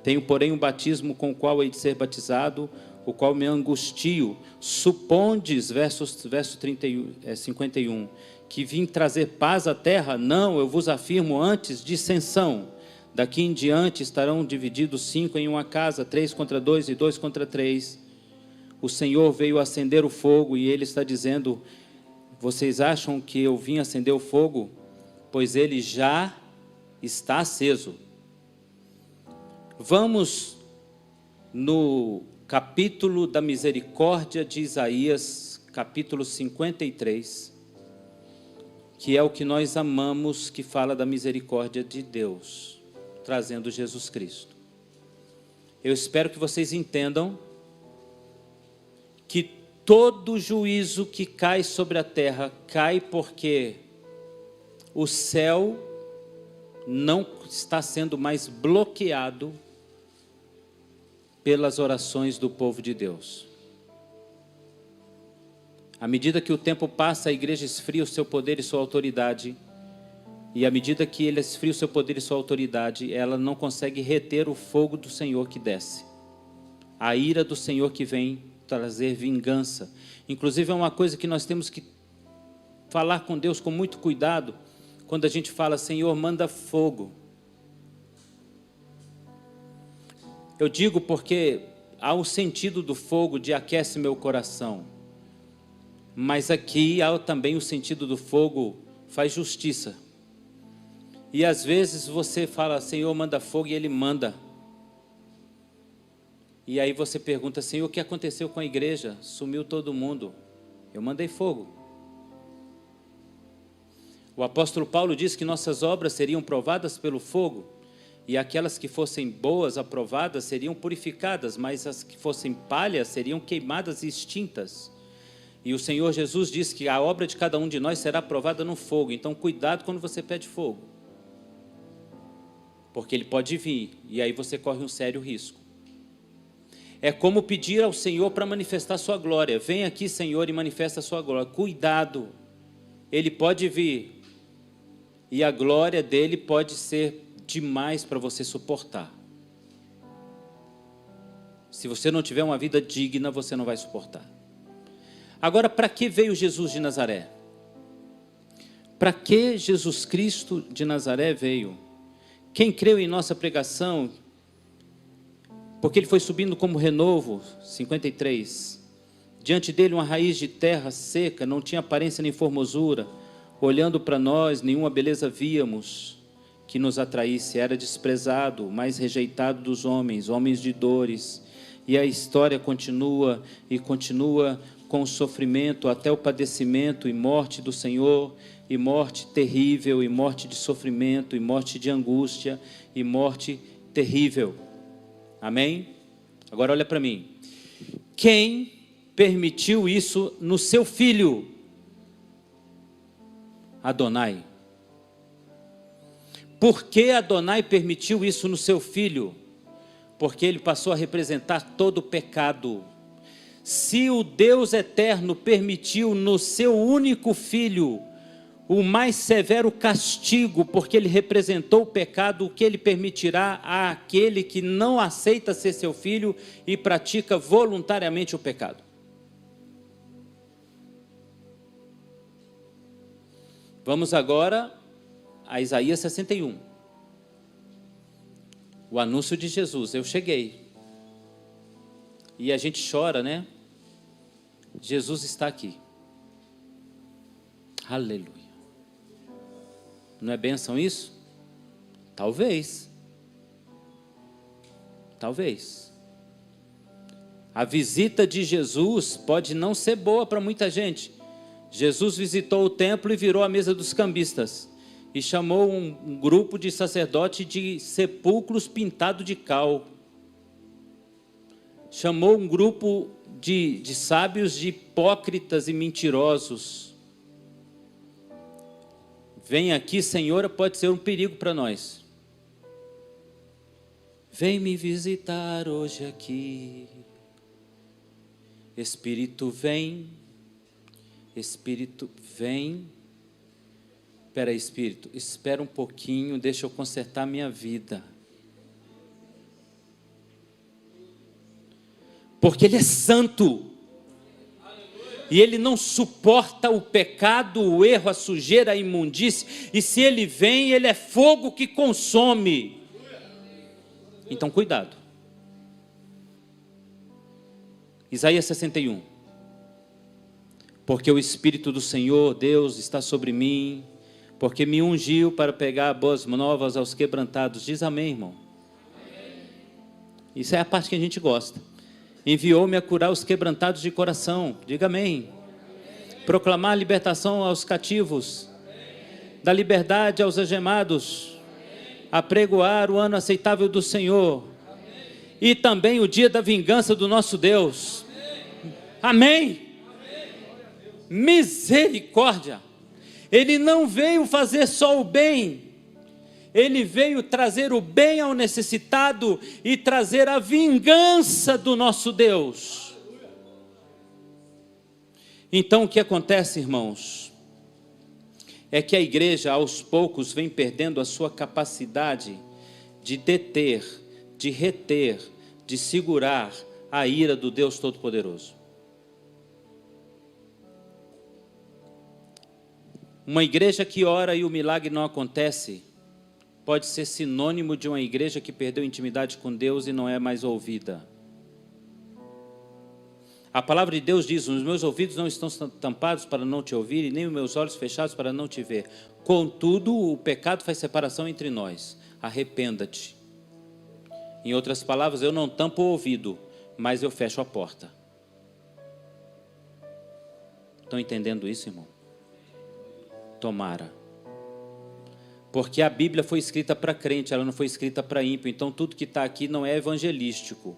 Tenho, porém, um batismo com o qual hei de ser batizado, o qual me angustio. Supondes, verso 51, que vim trazer paz à terra? Não, eu vos afirmo, antes dissensão. Daqui em diante estarão divididos 5 em uma casa, 3 contra 2 e 2 contra 3. O Senhor veio acender o fogo, e Ele está dizendo: vocês acham que eu vim acender o fogo? Pois ele já está aceso. Vamos no capítulo da misericórdia de Isaías, capítulo 53, que é o que nós amamos, que fala da misericórdia de Deus, trazendo Jesus Cristo. Eu espero que vocês entendam que todo juízo que cai sobre a terra, cai porque o céu não está sendo mais bloqueado pelas orações do povo de Deus. À medida que o tempo passa, a igreja esfria o seu poder e sua autoridade. E à medida que ele esfria o seu poder e sua autoridade, ela não consegue reter o fogo do Senhor que desce. A ira do Senhor que vem trazer vingança. Inclusive é uma coisa que nós temos que falar com Deus com muito cuidado, quando a gente fala: Senhor, manda fogo. Eu digo porque há o sentido do fogo de aquece meu coração, mas aqui há também o sentido do fogo faz justiça. E às vezes você fala: Senhor, manda fogo, e Ele manda. E aí você pergunta: Senhor, o que aconteceu com a igreja? Sumiu todo mundo. Eu mandei fogo. O apóstolo Paulo diz que nossas obras seriam provadas pelo fogo, e aquelas que fossem boas, aprovadas, seriam purificadas, mas as que fossem palhas seriam queimadas e extintas. E o Senhor Jesus diz que a obra de cada um de nós será provada no fogo. Então cuidado quando você pede fogo, porque ele pode vir, e aí você corre um sério risco. É como pedir ao Senhor para manifestar sua glória. Vem aqui, Senhor, e manifesta a sua glória. Cuidado, Ele pode vir, e a glória dele pode ser demais para você suportar. Se você não tiver uma vida digna, você não vai suportar. Agora, para que veio Jesus de Nazaré? Para que Jesus Cristo de Nazaré veio? Quem creu em nossa pregação, porque ele foi subindo como renovo, 53. Diante dele uma raiz de terra seca, não tinha aparência nem formosura. Olhando para nós, nenhuma beleza víamos que nos atraísse. Era desprezado, mais rejeitado dos homens, homens de dores. E a história continua e continua com o sofrimento até o padecimento e morte do Senhor, e morte terrível, e morte de sofrimento, e morte de angústia, e morte terrível. Amém? Agora olha para mim. Quem permitiu isso no seu filho? Adonai. Por que Adonai permitiu isso no seu filho? Porque ele passou a representar todo o pecado. Se o Deus eterno permitiu no seu único filho o mais severo castigo, porque ele representou o pecado, o que ele permitirá àquele que não aceita ser seu filho e pratica voluntariamente o pecado? Vamos agora a Isaías 61. O anúncio de Jesus: eu cheguei. E a gente chora, né? Jesus está aqui. Aleluia. Não é bênção isso? Talvez. Talvez. A visita de Jesus pode não ser boa para muita gente. Jesus visitou o templo e virou a mesa dos cambistas. E chamou um grupo de sacerdotes de sepulcros pintados de cal. Chamou um grupo de sábios de hipócritas e mentirosos. Vem aqui, Senhora, pode ser um perigo para nós. Vem me visitar hoje aqui. Espírito vem. Espírito vem. Espera aí, Espírito, espera um pouquinho, deixa eu consertar minha vida. Porque Ele é santo. E Ele não suporta o pecado, o erro, a sujeira, a imundície. E se Ele vem, Ele é fogo que consome. Então cuidado. Isaías 61. Porque o Espírito do Senhor, Deus, está sobre mim, porque me ungiu para pregar boas novas aos quebrantados. Diz amém, irmão. Amém. Isso é a parte que a gente gosta. Enviou-me a curar os quebrantados de coração. Diga amém. Amém. Proclamar a libertação aos cativos. Amém. Da liberdade aos algemados. Amém. Apregoar o ano aceitável do Senhor. Amém. E também o dia da vingança do nosso Deus. Amém. Amém. Misericórdia. Ele não veio fazer só o bem, Ele veio trazer o bem ao necessitado e trazer a vingança do nosso Deus. Então o que acontece, irmãos, é que a igreja aos poucos vem perdendo a sua capacidade de deter, de reter, de segurar a ira do Deus Todo-Poderoso. Uma igreja que ora e o milagre não acontece, pode ser sinônimo de uma igreja que perdeu intimidade com Deus e não é mais ouvida. A palavra de Deus diz: os meus ouvidos não estão tampados para não te ouvir, e nem os meus olhos fechados para não te ver. Contudo, o pecado faz separação entre nós. Arrependa-te. Em outras palavras, eu não tampo o ouvido, mas eu fecho a porta. Estão entendendo isso, irmão? Tomara. Porque a Bíblia foi escrita para crente, ela não foi escrita para ímpio. Então tudo que está aqui não é evangelístico.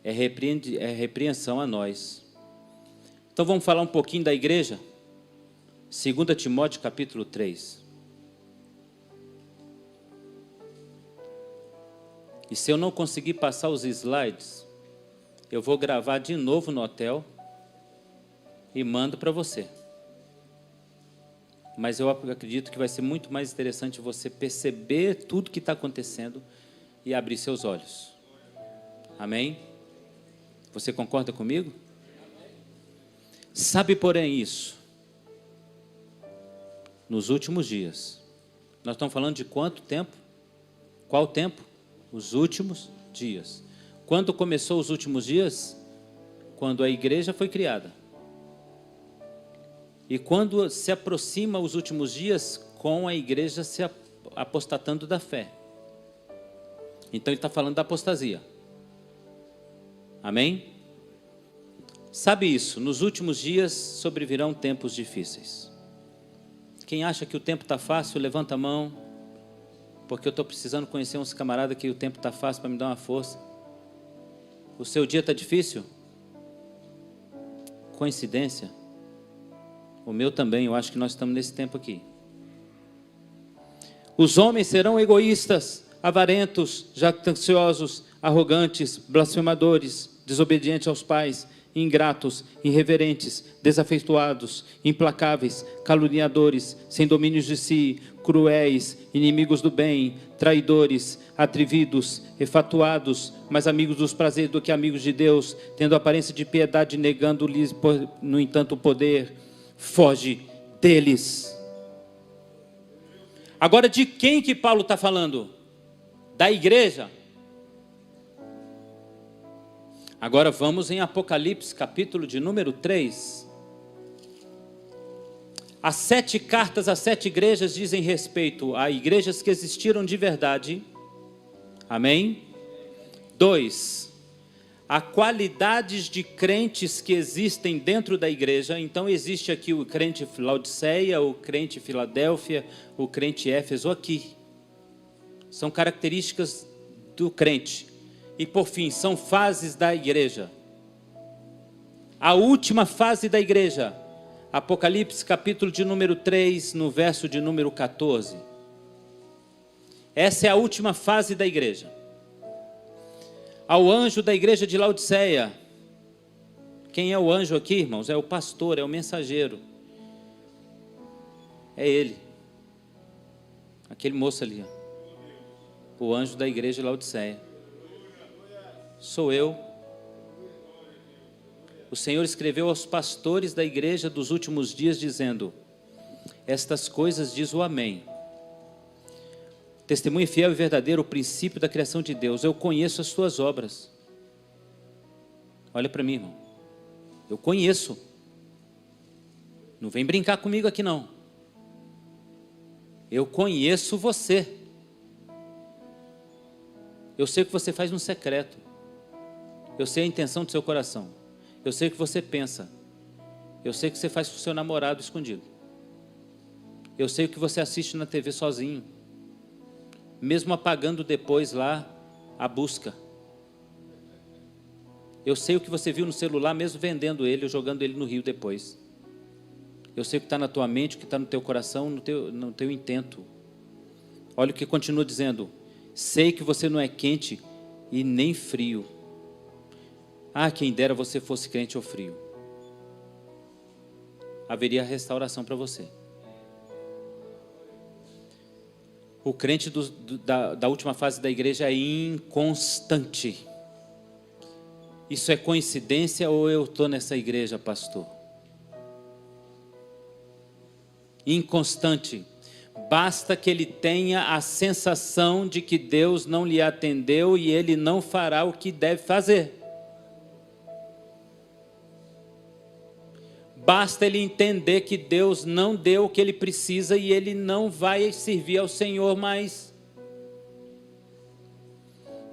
É repreensão a nós. Então vamos falar um pouquinho da igreja? 2 Timóteo capítulo 3. E se eu não conseguir passar os slides, eu vou gravar de novo no hotel e mando para você. Mas eu acredito que vai ser muito mais interessante você perceber tudo que está acontecendo e abrir seus olhos. Amém? Você concorda comigo? Sabe, porém, isso? Nos últimos dias. Nós estamos falando de quanto tempo? Qual tempo? Os últimos dias. Quando começou os últimos dias? Quando a igreja foi criada. E quando se aproxima os últimos dias, com a igreja se apostatando da fé. Então ele está falando da apostasia. Amém? Sabe isso, nos últimos dias sobrevirão tempos difíceis. Quem acha que o tempo está fácil, levanta a mão. Porque eu estou precisando conhecer uns camaradas que o tempo está fácil para me dar uma força. O seu dia está difícil? Coincidência? O meu também, eu acho que nós estamos nesse tempo aqui. Os homens serão egoístas, avarentos, jactanciosos, arrogantes, blasfemadores, desobedientes aos pais, ingratos, irreverentes, desafeituados, implacáveis, caluniadores, sem domínios de si, cruéis, inimigos do bem, traidores, atrevidos, enfatuados, mais amigos dos prazeres do que amigos de Deus, tendo aparência de piedade, negando-lhes, no entanto, o poder. Foge deles. Agora, de quem que Paulo está falando? Da igreja. Agora vamos em Apocalipse, capítulo de número 3. As 7 cartas às 7 igrejas dizem respeito a igrejas que existiram de verdade. Amém? 2. a qualidades de crentes que existem dentro da igreja. Então existe aqui o crente Laodiceia, o crente Filadélfia, o crente Éfeso aqui. São características do crente. E por fim, são fases da igreja. A última fase da igreja, Apocalipse capítulo de número 3, no verso de número 14. Essa é a última fase da igreja. Ao anjo da igreja de Laodiceia. Quem é o anjo aqui, irmãos? É o pastor, é o mensageiro. É ele. Aquele moço ali. O anjo da igreja de Laodiceia. Sou eu. O Senhor escreveu aos pastores da igreja dos últimos dias, dizendo: estas coisas diz o Amém. Testemunho fiel e verdadeiro, o princípio da criação de Deus. Eu conheço as tuas obras. Olha para mim, irmão. Eu conheço. Não vem brincar comigo aqui não. Eu conheço você. Eu sei o que você faz no secreto. Eu sei a intenção do seu coração. Eu sei o que você pensa. Eu sei o que você faz com o seu namorado escondido. Eu sei o que você assiste na TV sozinho. Mesmo apagando depois lá a busca. Eu sei o que você viu no celular, mesmo vendendo ele ou jogando ele no rio depois. Eu sei o que está na tua mente, o que está no teu coração, no teu intento. Olha o que continua dizendo. Sei que você não é quente e nem frio. Ah, quem dera você fosse crente ou frio. Haveria restauração para você. O crente da última fase da igreja é inconstante. Isso é coincidência ou eu estou nessa igreja, pastor? Inconstante. Basta que ele tenha a sensação de que Deus não lhe atendeu e ele não fará o que deve fazer. Basta ele entender que Deus não deu o que ele precisa e ele não vai servir ao Senhor mais.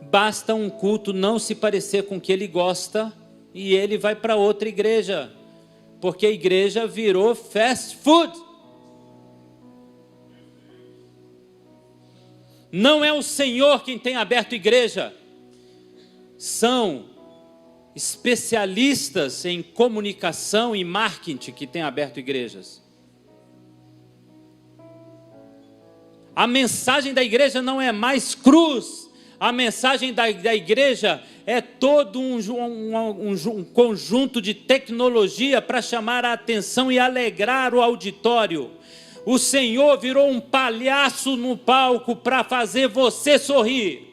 Basta um culto não se parecer com o que ele gosta e ele vai para outra igreja, porque a igreja virou fast food. Não é o Senhor quem tem aberto igreja, são especialistas em comunicação e marketing que têm aberto igrejas. A mensagem da igreja não é mais cruz. A mensagem da igreja é todo um conjunto de tecnologia para chamar a atenção e alegrar o auditório. O Senhor virou um palhaço no palco para fazer você sorrir.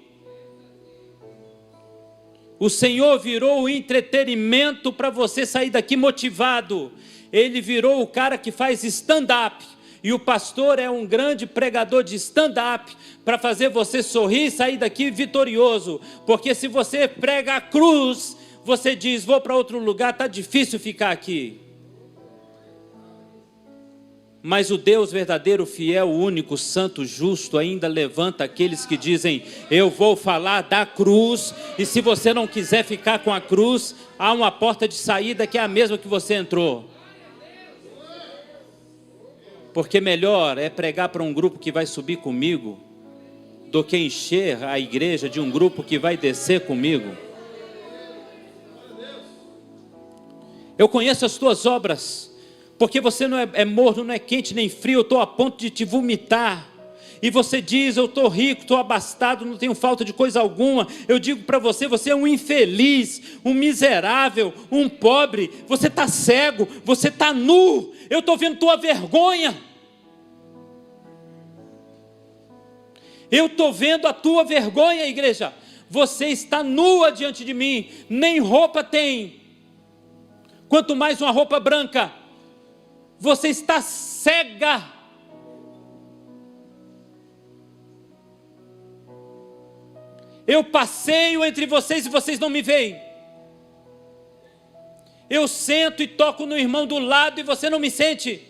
O Senhor virou o entretenimento para você sair daqui motivado. Ele virou o cara que faz stand-up. E o pastor é um grande pregador de stand-up para fazer você sorrir e sair daqui vitorioso. Porque se você prega a cruz, você diz, vou para outro lugar, está difícil ficar aqui. Mas o Deus verdadeiro, fiel, único, santo, justo, ainda levanta aqueles que dizem, eu vou falar da cruz, e se você não quiser ficar com a cruz, há uma porta de saída que é a mesma que você entrou. Porque melhor é pregar para um grupo que vai subir comigo, do que encher a igreja de um grupo que vai descer comigo. Eu conheço as tuas obras, porque você não é morno, não é quente nem frio, eu estou a ponto de te vomitar. E você diz, eu estou rico, estou abastado, não tenho falta de coisa alguma. Eu digo para você, você é um infeliz, um miserável, um pobre. Você está cego, você está nu. Eu estou vendo tua vergonha. Eu estou vendo a tua vergonha, igreja. Você está nua diante de mim, nem roupa tem. Quanto mais uma roupa branca. Você está cega. Eu passeio entre vocês e vocês não me veem. Eu sento e toco no irmão do lado e você não me sente.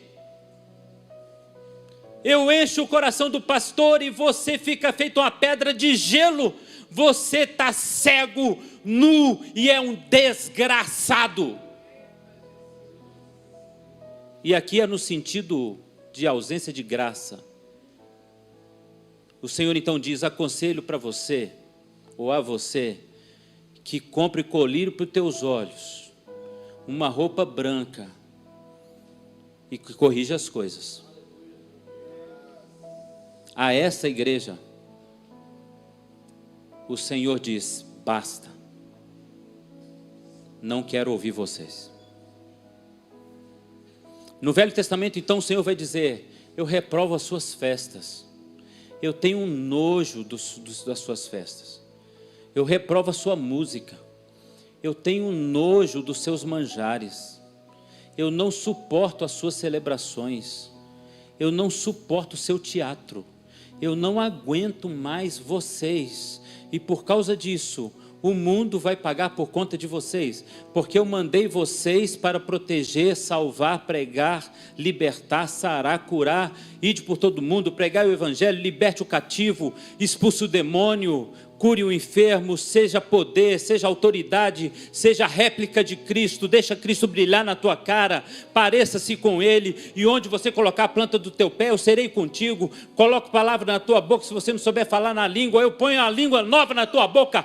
Eu encho o coração do pastor e você fica feito uma pedra de gelo. Você está cego, nu e é um desgraçado. E aqui é no sentido de ausência de graça. O Senhor então diz: aconselho para você, ou a você, que compre colírio para os teus olhos, uma roupa branca, e que corrija as coisas. A essa igreja, o Senhor diz: basta, não quero ouvir vocês. No Velho Testamento, então, o Senhor vai dizer: eu reprovo as suas festas, eu tenho um nojo das suas festas, eu reprovo a sua música, eu tenho um nojo dos seus manjares, eu não suporto as suas celebrações, eu não suporto o seu teatro, eu não aguento mais vocês, e por causa disso, o mundo vai pagar por conta de vocês, porque eu mandei vocês para proteger, salvar, pregar, libertar, sarar, curar, ide por todo mundo, pregar o evangelho, liberte o cativo, expulse o demônio, cure o enfermo, seja poder, seja autoridade, seja réplica de Cristo, deixa Cristo brilhar na tua cara, pareça-se com Ele, e onde você colocar a planta do teu pé, eu serei contigo. Coloco palavra na tua boca, se você não souber falar na língua, eu ponho a língua nova na tua boca.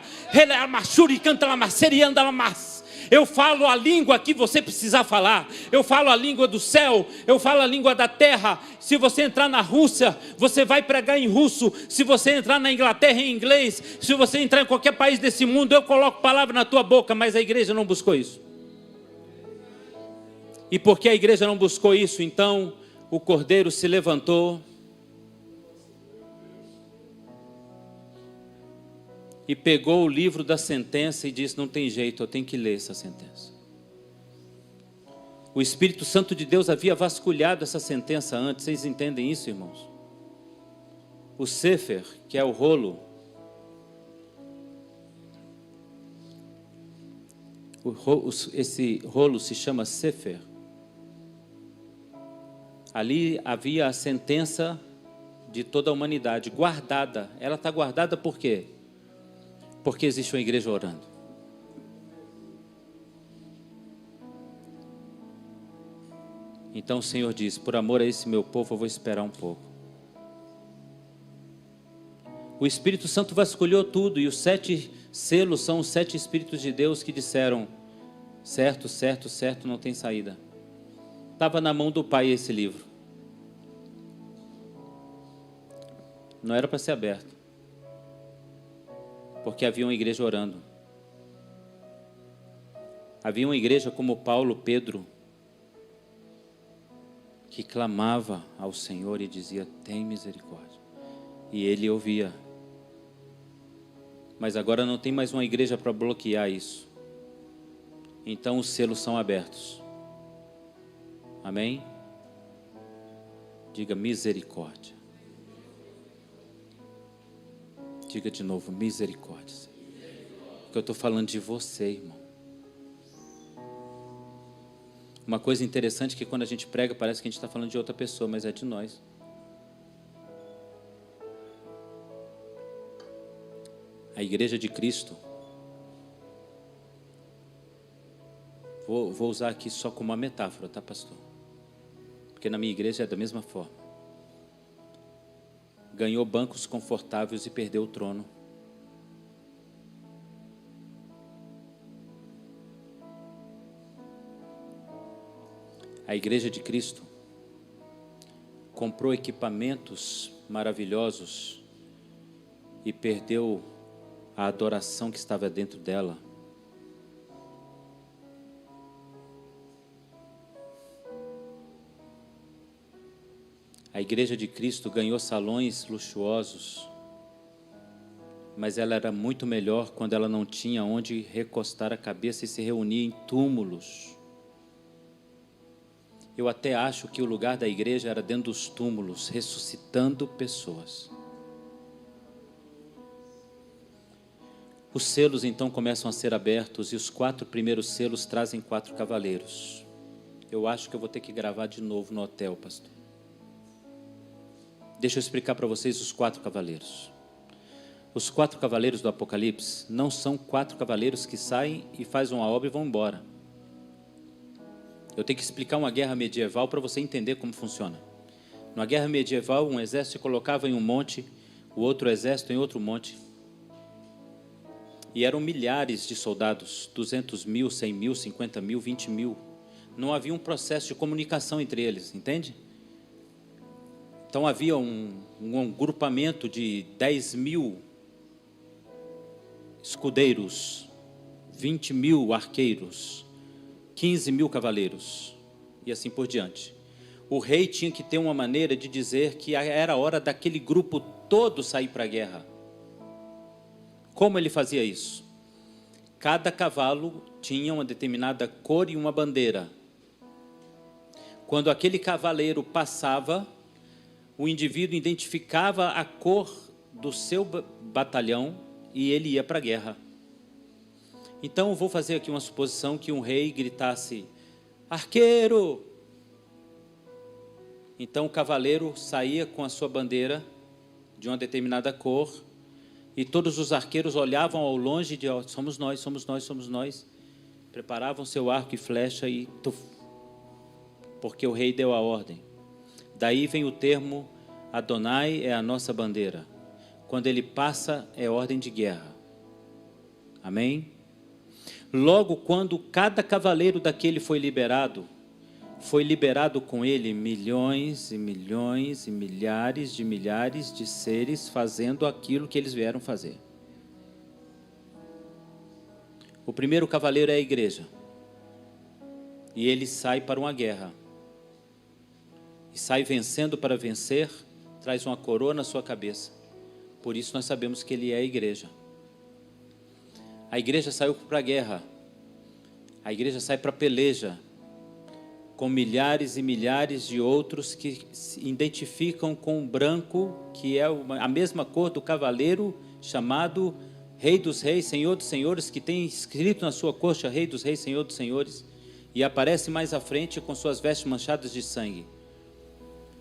Eu falo a língua que você precisar falar, eu falo a língua do céu, eu falo a língua da terra. Se você entrar na Rússia, você vai pregar em russo. Se você entrar na Inglaterra, em inglês. Se você entrar em qualquer país desse mundo, eu coloco palavra na tua boca. Mas a igreja não buscou isso. E porque a igreja não buscou isso, então o Cordeiro se levantou e pegou o livro da sentença e disse: não tem jeito, eu tenho que ler essa sentença. O Espírito Santo de Deus havia vasculhado essa sentença antes. Vocês entendem isso, irmãos? O Sefer, que é o rolo, esse rolo se chama Sefer. Ali havia a sentença de toda a humanidade, guardada. Ela está guardada por quê? Porque existe uma igreja orando. Então o Senhor diz: por amor a esse meu povo eu vou esperar um pouco. O Espírito Santo vasculhou tudo, e os 7 selos são os 7 Espíritos de Deus que disseram: certo, certo, certo, não tem saída. Estava na mão do Pai esse livro. Não era para ser aberto, porque havia uma igreja orando. Havia uma igreja como Paulo, Pedro, que clamava ao Senhor e dizia: tem misericórdia. E ele ouvia. Mas agora não tem mais uma igreja para bloquear isso. Então os selos são abertos. Amém? Diga misericórdia. Diga de novo: misericórdia. Porque eu estou falando de você, irmão. Uma coisa interessante é que quando a gente prega, parece que a gente está falando de outra pessoa, mas é de nós. A igreja de Cristo, vou usar aqui só como uma metáfora, tá, pastor? Porque na minha igreja é da mesma forma. Ganhou bancos confortáveis e perdeu o trono. A igreja de Cristo comprou equipamentos maravilhosos e perdeu a adoração que estava dentro dela. A igreja de Cristo ganhou salões luxuosos, mas ela era muito melhor quando ela não tinha onde recostar a cabeça e se reunia em túmulos. Eu até acho que o lugar da igreja era dentro dos túmulos, ressuscitando pessoas. Os selos então começam a ser abertos e os 4 primeiros selos trazem 4 cavaleiros. Eu acho que eu vou ter que gravar de novo no hotel, pastor. Deixa eu explicar para vocês os 4 cavaleiros. Os 4 cavaleiros do Apocalipse não são 4 cavaleiros que saem e fazem uma obra e vão embora. Eu tenho que explicar uma guerra medieval para você entender como funciona. Na guerra medieval, um exército se colocava em um monte, o outro exército em outro monte. E eram milhares de soldados, 200 mil, 100 mil, 50 mil, 20 mil. Não havia um processo de comunicação entre eles, entende? Então havia um agrupamento de 10 mil escudeiros, 20 mil arqueiros, 15 mil cavaleiros e assim por diante. O rei tinha que ter uma maneira de dizer que era hora daquele grupo todo sair para a guerra. Como ele fazia isso? Cada cavalo tinha uma determinada cor e uma bandeira. Quando aquele cavaleiro passava, o indivíduo identificava a cor do seu batalhão e ele ia para a guerra. Então eu vou fazer aqui uma suposição que um rei gritasse: arqueiro! Então o cavaleiro saía com a sua bandeira de uma determinada cor e todos os arqueiros olhavam ao longe de: somos nós, somos nós, somos nós. Preparavam seu arco e flecha e porque o rei deu a ordem. Daí vem o termo Adonai é a nossa bandeira. Quando ele passa, é ordem de guerra. Amém? Logo, quando cada cavaleiro daquele foi liberado com ele milhões e milhões e milhares de seres fazendo aquilo que eles vieram fazer. O primeiro cavaleiro é a igreja. E ele sai para uma guerra. E sai vencendo para vencer, traz uma coroa na sua cabeça. Por isso nós sabemos que ele é a igreja. A igreja saiu para a guerra. A igreja sai para a peleja, com milhares e milhares de outros que se identificam com o branco, que é a mesma cor do cavaleiro, chamado Rei dos Reis, Senhor dos Senhores, que tem escrito na sua coxa Rei dos Reis, Senhor dos Senhores, e aparece mais à frente com suas vestes manchadas de sangue.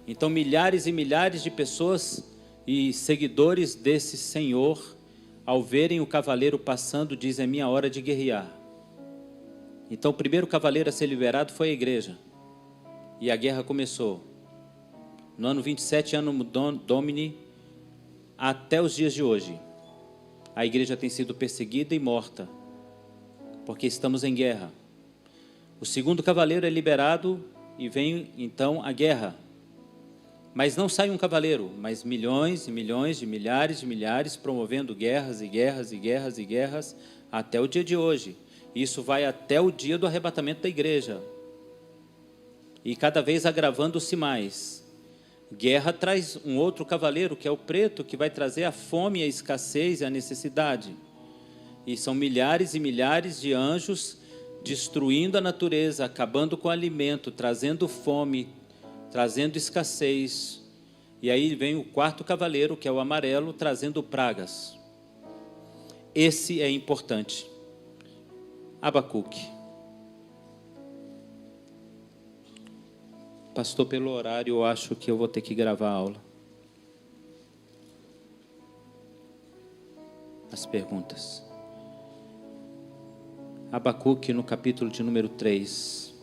Então milhares e milhares de pessoas e seguidores desse Senhor, ao verem o cavaleiro passando, dizem: é minha hora de guerrear. Então o primeiro cavaleiro a ser liberado foi a igreja. E a guerra começou. No ano 27, ano Domini, até os dias de hoje, a igreja tem sido perseguida e morta, porque estamos em guerra. O segundo cavaleiro é liberado e vem então a guerra. Mas não sai um cavaleiro, mas milhões e milhões de milhares promovendo guerras e guerras e guerras e guerras até o dia de hoje. Isso vai até o dia do arrebatamento da igreja. E cada vez agravando-se mais. Guerra traz um outro cavaleiro, que é o preto, que vai trazer a fome, a escassez e a necessidade. E são milhares e milhares de anjos destruindo a natureza, acabando com o alimento, trazendo fome, trazendo escassez. E aí vem o quarto cavaleiro, que é o amarelo, trazendo pragas. Esse é importante. Abacuque. Pastor, pelo horário, eu acho que eu vou ter que gravar a aula. As perguntas. Abacuque, no capítulo de número 3.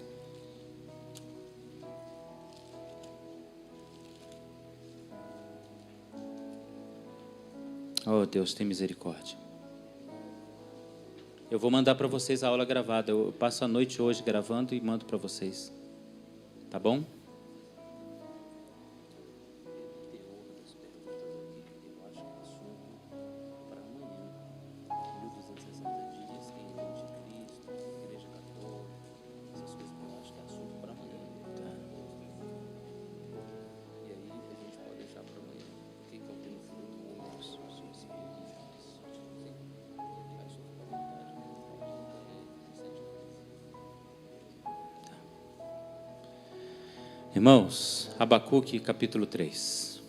Oh, Deus, tem misericórdia. Eu vou mandar para vocês a aula gravada. Eu passo a noite hoje gravando e mando para vocês. Tá bom? Irmãos, Abacuque capítulo 3.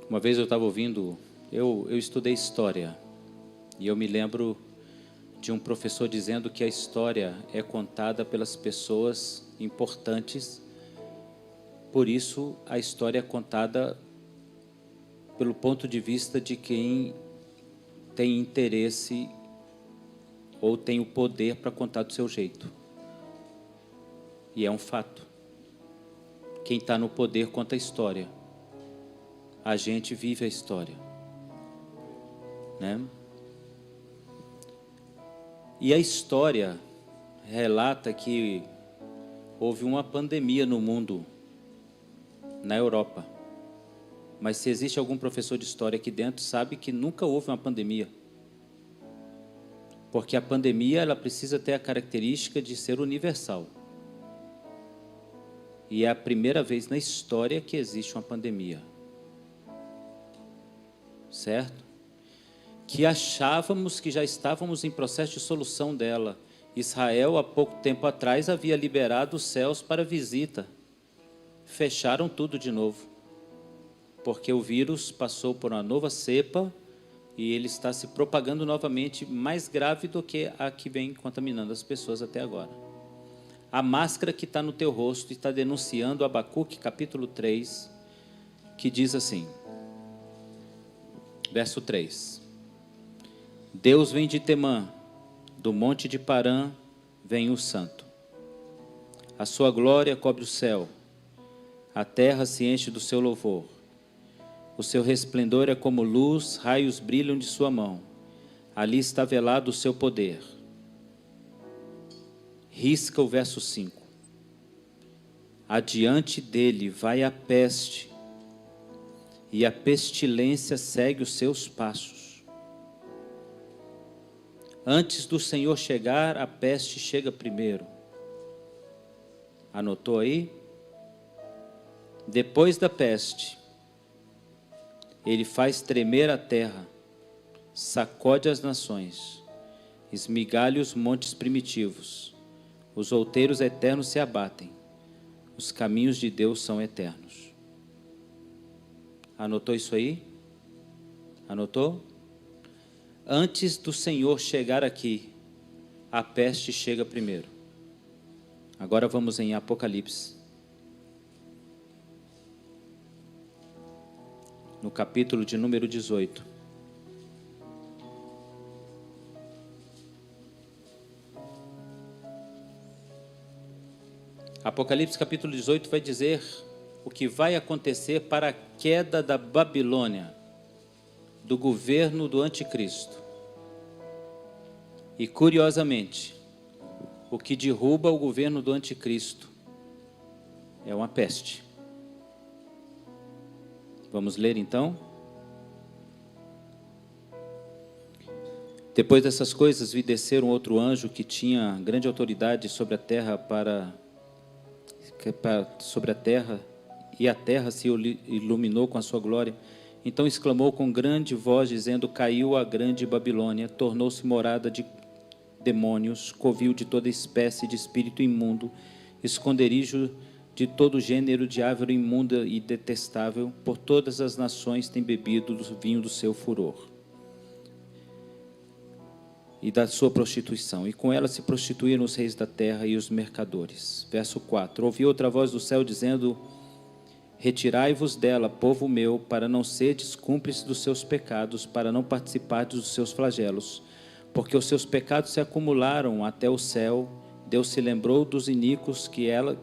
Uma vez eu estava ouvindo, eu estudei história, e eu me lembro de um professor dizendo que a história é contada pelas pessoas importantes, por isso a história é contada pelo ponto de vista de quem tem interesse ou tem o poder para contar do seu jeito. E é um fato. Quem está no poder conta a história. A gente vive a história, né? E a história relata que houve uma pandemia no mundo, na Europa. Mas se existe algum professor de história aqui dentro, sabe que nunca houve uma pandemia. Porque a pandemia, ela precisa ter a característica de ser universal. E é a primeira vez na história que existe uma pandemia. Certo? Que achávamos que já estávamos em processo de solução dela. Israel, há pouco tempo atrás, havia liberado os céus para visita. Fecharam tudo de novo. Porque o vírus passou por uma nova cepa e ele está se propagando novamente, mais grave do que a que vem contaminando as pessoas até agora. A máscara que está no teu rosto está denunciando Abacuque, capítulo 3, que diz assim, verso 3. Deus vem de Temã, do monte de Parã vem o santo. A sua glória cobre o céu, a terra se enche do seu louvor. O seu resplendor é como luz, raios brilham de sua mão. Ali está velado o seu poder. Risca o verso 5. Adiante dele vai a peste, e a pestilência segue os seus passos. Antes do Senhor chegar, a peste chega primeiro. Anotou aí? Depois da peste, ele faz tremer a terra, sacode as nações, esmigalha os montes primitivos. Os outeiros eternos se abatem. Os caminhos de Deus são eternos. Anotou isso aí? Anotou? Antes do Senhor chegar aqui, a peste chega primeiro. Agora vamos em Apocalipse. No capítulo de número 18. Apocalipse capítulo 18 vai dizer o que vai acontecer para a queda da Babilônia, do governo do anticristo. E curiosamente, o que derruba o governo do anticristo é uma peste. Vamos ler então? Depois dessas coisas, vi descer um outro anjo que tinha grande autoridade sobre a terra sobre a terra, e a terra se iluminou com a sua glória. Então exclamou com grande voz, dizendo: caiu a grande Babilônia, tornou-se morada de demônios, covil de toda espécie de espírito imundo, esconderijo de todo gênero de árvore imunda e detestável. Por todas as nações tem bebido do vinho do seu furor e da sua prostituição, e com ela se prostituíram os reis da terra e os mercadores. Verso 4. Ouvi outra voz do céu dizendo: retirai-vos dela, povo meu, para não serdes cúmplices dos seus pecados, para não participardes dos seus flagelos, porque os seus pecados se acumularam até o céu. Deus se lembrou dos iníquos que ela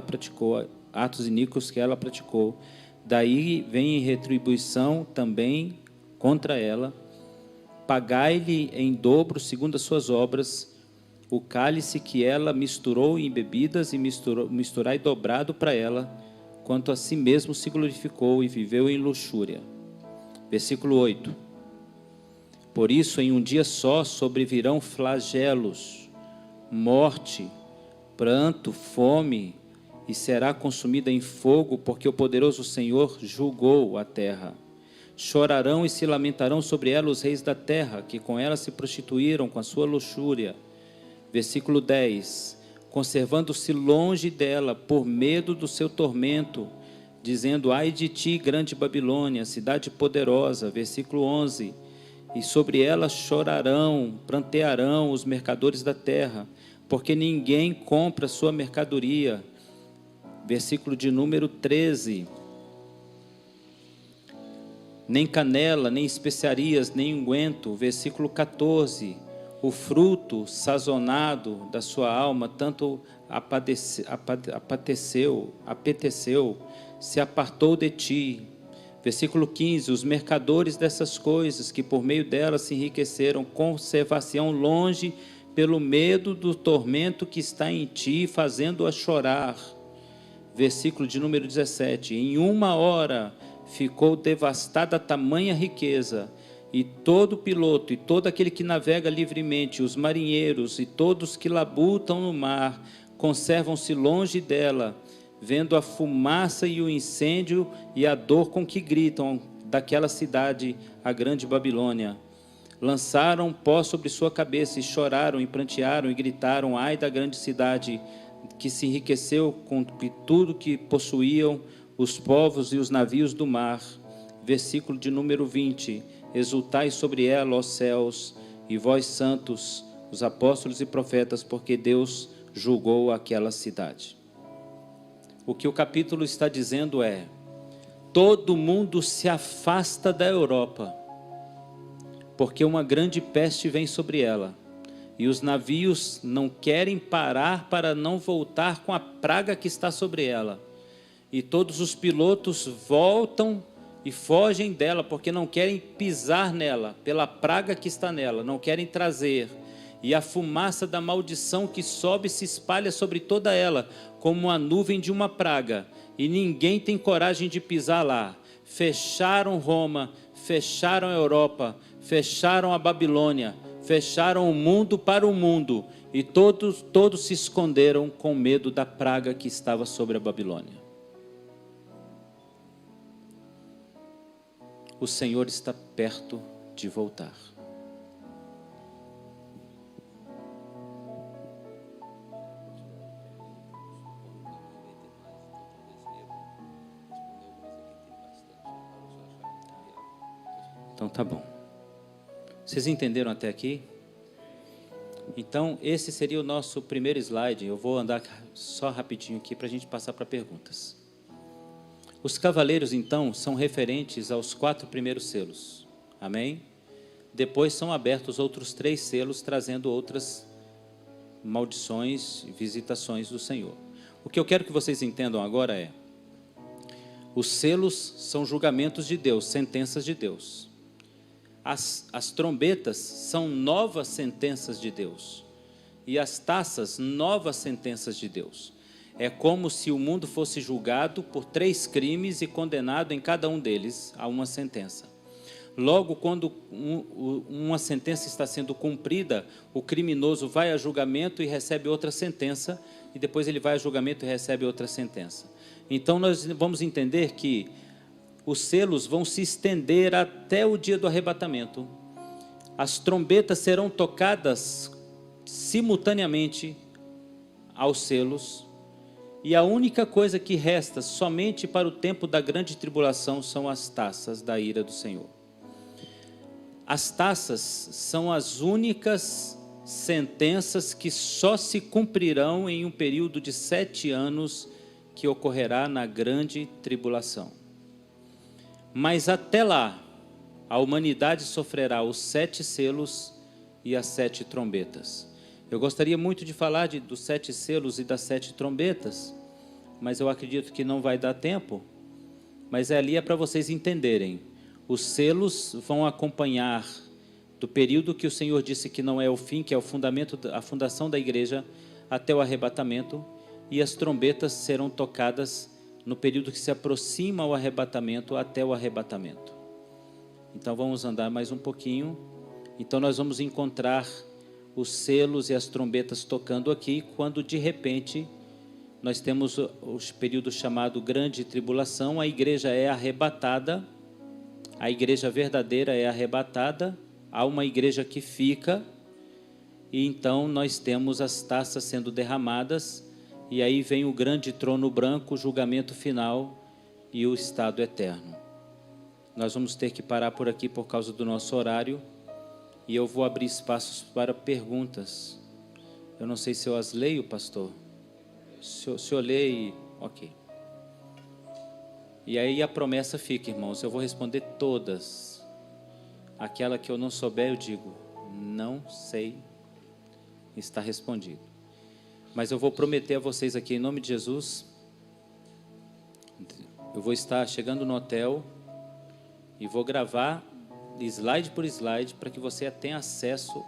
praticou, atos iníquos que ela praticou. Daí vem retribuição também contra ela. Pagai-lhe em dobro, segundo as suas obras, o cálice que ela misturou em bebidas, e misturai dobrado para ela, quanto a si mesmo se glorificou e viveu em luxúria. Versículo 8. Por isso, em um dia só sobrevirão flagelos, morte, pranto, fome, e será consumida em fogo, porque o poderoso Senhor julgou a terra. Chorarão e se lamentarão sobre ela os reis da terra, que com ela se prostituíram com a sua luxúria. Versículo 10. Conservando-se longe dela, por medo do seu tormento, dizendo: ai de ti, grande Babilônia, cidade poderosa. Versículo 11. E sobre ela chorarão, prantearão os mercadores da terra, porque ninguém compra sua mercadoria. Versículo de número 13. nem canela, nem especiarias, nem unguento. Versículo 14, o fruto sazonado da sua alma, tanto apeteceu, se apartou de ti. Versículo 15, os mercadores dessas coisas, que por meio delas se enriqueceram, conservar-se-ão longe pelo medo do tormento que está em ti, fazendo-a chorar. Versículo de número 17, em uma hora ficou devastada tamanha riqueza, e todo piloto, e todo aquele que navega livremente, os marinheiros, e todos que labutam no mar, conservam-se longe dela, vendo a fumaça e o incêndio e a dor com que gritam daquela cidade, a grande Babilônia. Lançaram pó sobre sua cabeça, e choraram, e prantearam, e gritaram, ai da grande cidade, que se enriqueceu com tudo que possuíam os povos e os navios do mar. Versículo de número 20, exultai sobre ela, ó céus, e vós santos, os apóstolos e profetas, porque Deus julgou aquela cidade. O que o capítulo está dizendo é: todo mundo se afasta da Europa, porque uma grande peste vem sobre ela, e os navios não querem parar para não voltar com a praga que está sobre ela, e todos os pilotos voltam e fogem dela, porque não querem pisar nela, pela praga que está nela, não querem trazer. E a fumaça da maldição que sobe se espalha sobre toda ela, como a nuvem de uma praga, e ninguém tem coragem de pisar lá. Fecharam Roma, fecharam a Europa, fecharam a Babilônia, fecharam o mundo para o mundo, e todos se esconderam com medo da praga que estava sobre a Babilônia. O Senhor está perto de voltar. Então tá bom. Vocês entenderam até aqui? Então esse seria o nosso primeiro slide. Eu vou andar só rapidinho aqui para a gente passar para perguntas. Os cavaleiros então são referentes aos 4 primeiros selos. Amém? Depois são abertos outros 3 selos, trazendo outras maldições e visitações do Senhor. O que eu quero que vocês entendam agora é: os selos são julgamentos de Deus, sentenças de Deus. As trombetas são novas sentenças de Deus. E as taças, novas sentenças de Deus. É como se o mundo fosse julgado por 3 crimes e condenado em cada um deles a uma sentença. Logo, quando uma sentença está sendo cumprida, o criminoso vai a julgamento e recebe outra sentença, e depois ele vai a julgamento e recebe outra sentença. Então nós vamos entender que os selos vão se estender até o dia do arrebatamento. As trombetas serão tocadas simultaneamente aos selos, e a única coisa que resta somente para o tempo da grande tribulação são as taças da ira do Senhor. As taças são as únicas sentenças que só se cumprirão em um período de 7 anos que ocorrerá na grande tribulação. Mas até lá, a humanidade sofrerá os 7 selos e as 7 trombetas. Eu gostaria muito de falar dos 7 selos e das 7 trombetas, mas eu acredito que não vai dar tempo. Mas ali é para vocês entenderem. Os selos vão acompanhar do período que o Senhor disse que não é o fim, que é o fundamento, a fundação da igreja, até o arrebatamento, e as trombetas serão tocadas no período que se aproxima ao arrebatamento, até o arrebatamento. Então vamos andar mais um pouquinho. Então nós vamos encontrar os selos e as trombetas tocando aqui, quando de repente nós temos o período chamado grande tribulação. A igreja é arrebatada, a igreja verdadeira é arrebatada, há uma igreja que fica, e então nós temos as taças sendo derramadas, e aí vem o grande trono branco, o julgamento final e o estado eterno. Nós vamos ter que parar por aqui por causa do nosso horário, e eu vou abrir espaços para perguntas. Eu não sei se eu as leio, pastor. Se eu leio, ok. E aí a promessa fica, irmãos, eu vou responder todas. Aquela que eu não souber, eu digo, não sei, está respondido. Mas eu vou prometer a vocês aqui, em nome de Jesus, eu vou estar chegando no hotel e vou gravar slide por slide para que você tenha acesso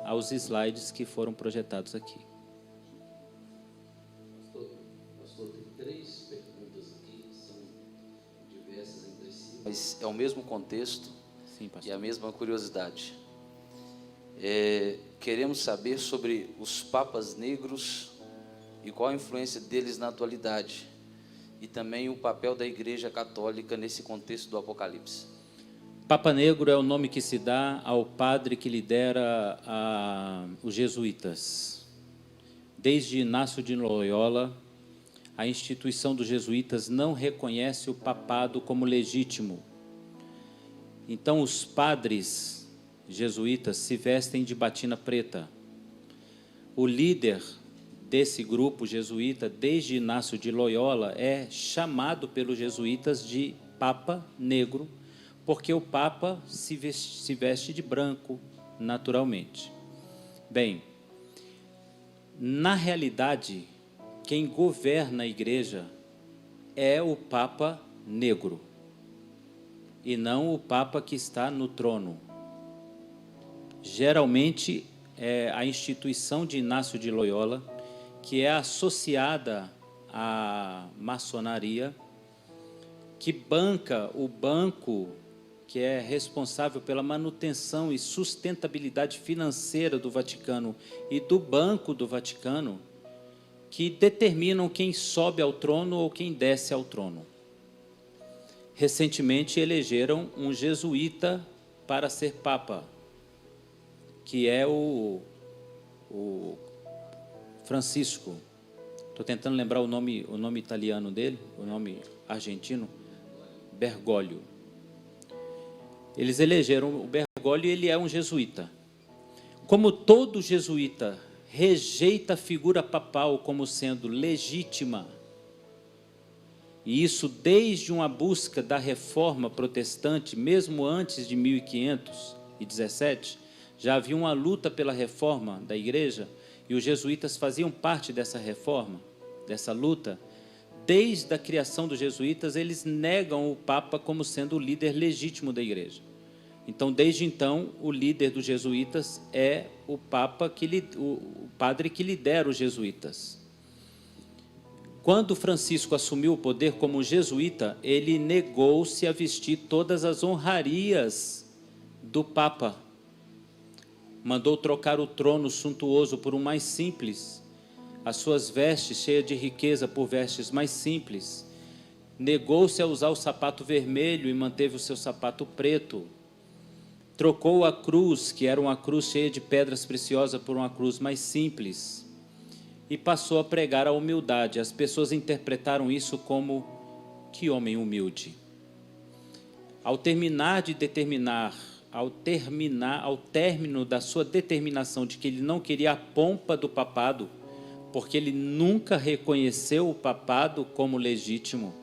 aos slides que foram projetados aqui. Pastor, tem 3 perguntas aqui, são diversas entre si, mas é o mesmo contexto. Sim, pastor. E a mesma curiosidade. Queremos saber sobre os papas negros e qual a influência deles na atualidade, e também o papel da Igreja Católica nesse contexto do Apocalipse. Papa Negro é o nome que se dá ao padre que lidera os jesuítas. Desde Inácio de Loyola, a instituição dos jesuítas não reconhece o papado como legítimo. Então, os padres jesuítas se vestem de batina preta. O líder desse grupo jesuíta, desde Inácio de Loyola, é chamado pelos jesuítas de Papa Negro, porque o Papa se veste de branco, naturalmente. Bem, na realidade, quem governa a igreja é o Papa Negro, e não o Papa que está no trono. Geralmente, é a instituição de Inácio de Loyola, que é associada à maçonaria, que banca o banco que é responsável pela manutenção e sustentabilidade financeira do Vaticano e do Banco do Vaticano, que determinam quem sobe ao trono ou quem desce ao trono. Recentemente elegeram um jesuíta para ser papa, que é o Francisco. Estou tentando lembrar o nome italiano dele, o nome argentino, Bergoglio. Eles elegeram o Bergoglio e ele é um jesuíta. Como todo jesuíta rejeita a figura papal como sendo legítima, e isso desde uma busca da reforma protestante, mesmo antes de 1517, já havia uma luta pela reforma da igreja, e os jesuítas faziam parte dessa reforma, dessa luta. Desde a criação dos jesuítas, eles negam o Papa como sendo o líder legítimo da igreja. Então, desde então, o líder dos jesuítas é o Papa, o padre que lidera os jesuítas. Quando Francisco assumiu o poder como jesuíta, ele negou-se a vestir todas as honrarias do Papa. Mandou trocar o trono suntuoso por um mais simples, as suas vestes cheias de riqueza por vestes mais simples. Negou-se a usar o sapato vermelho e manteve o seu sapato preto. Trocou a cruz, que era uma cruz cheia de pedras preciosas, por uma cruz mais simples. E passou a pregar a humildade. As pessoas interpretaram isso como: que homem humilde. Ao término da sua determinação de que ele não queria a pompa do papado, porque ele nunca reconheceu o papado como legítimo,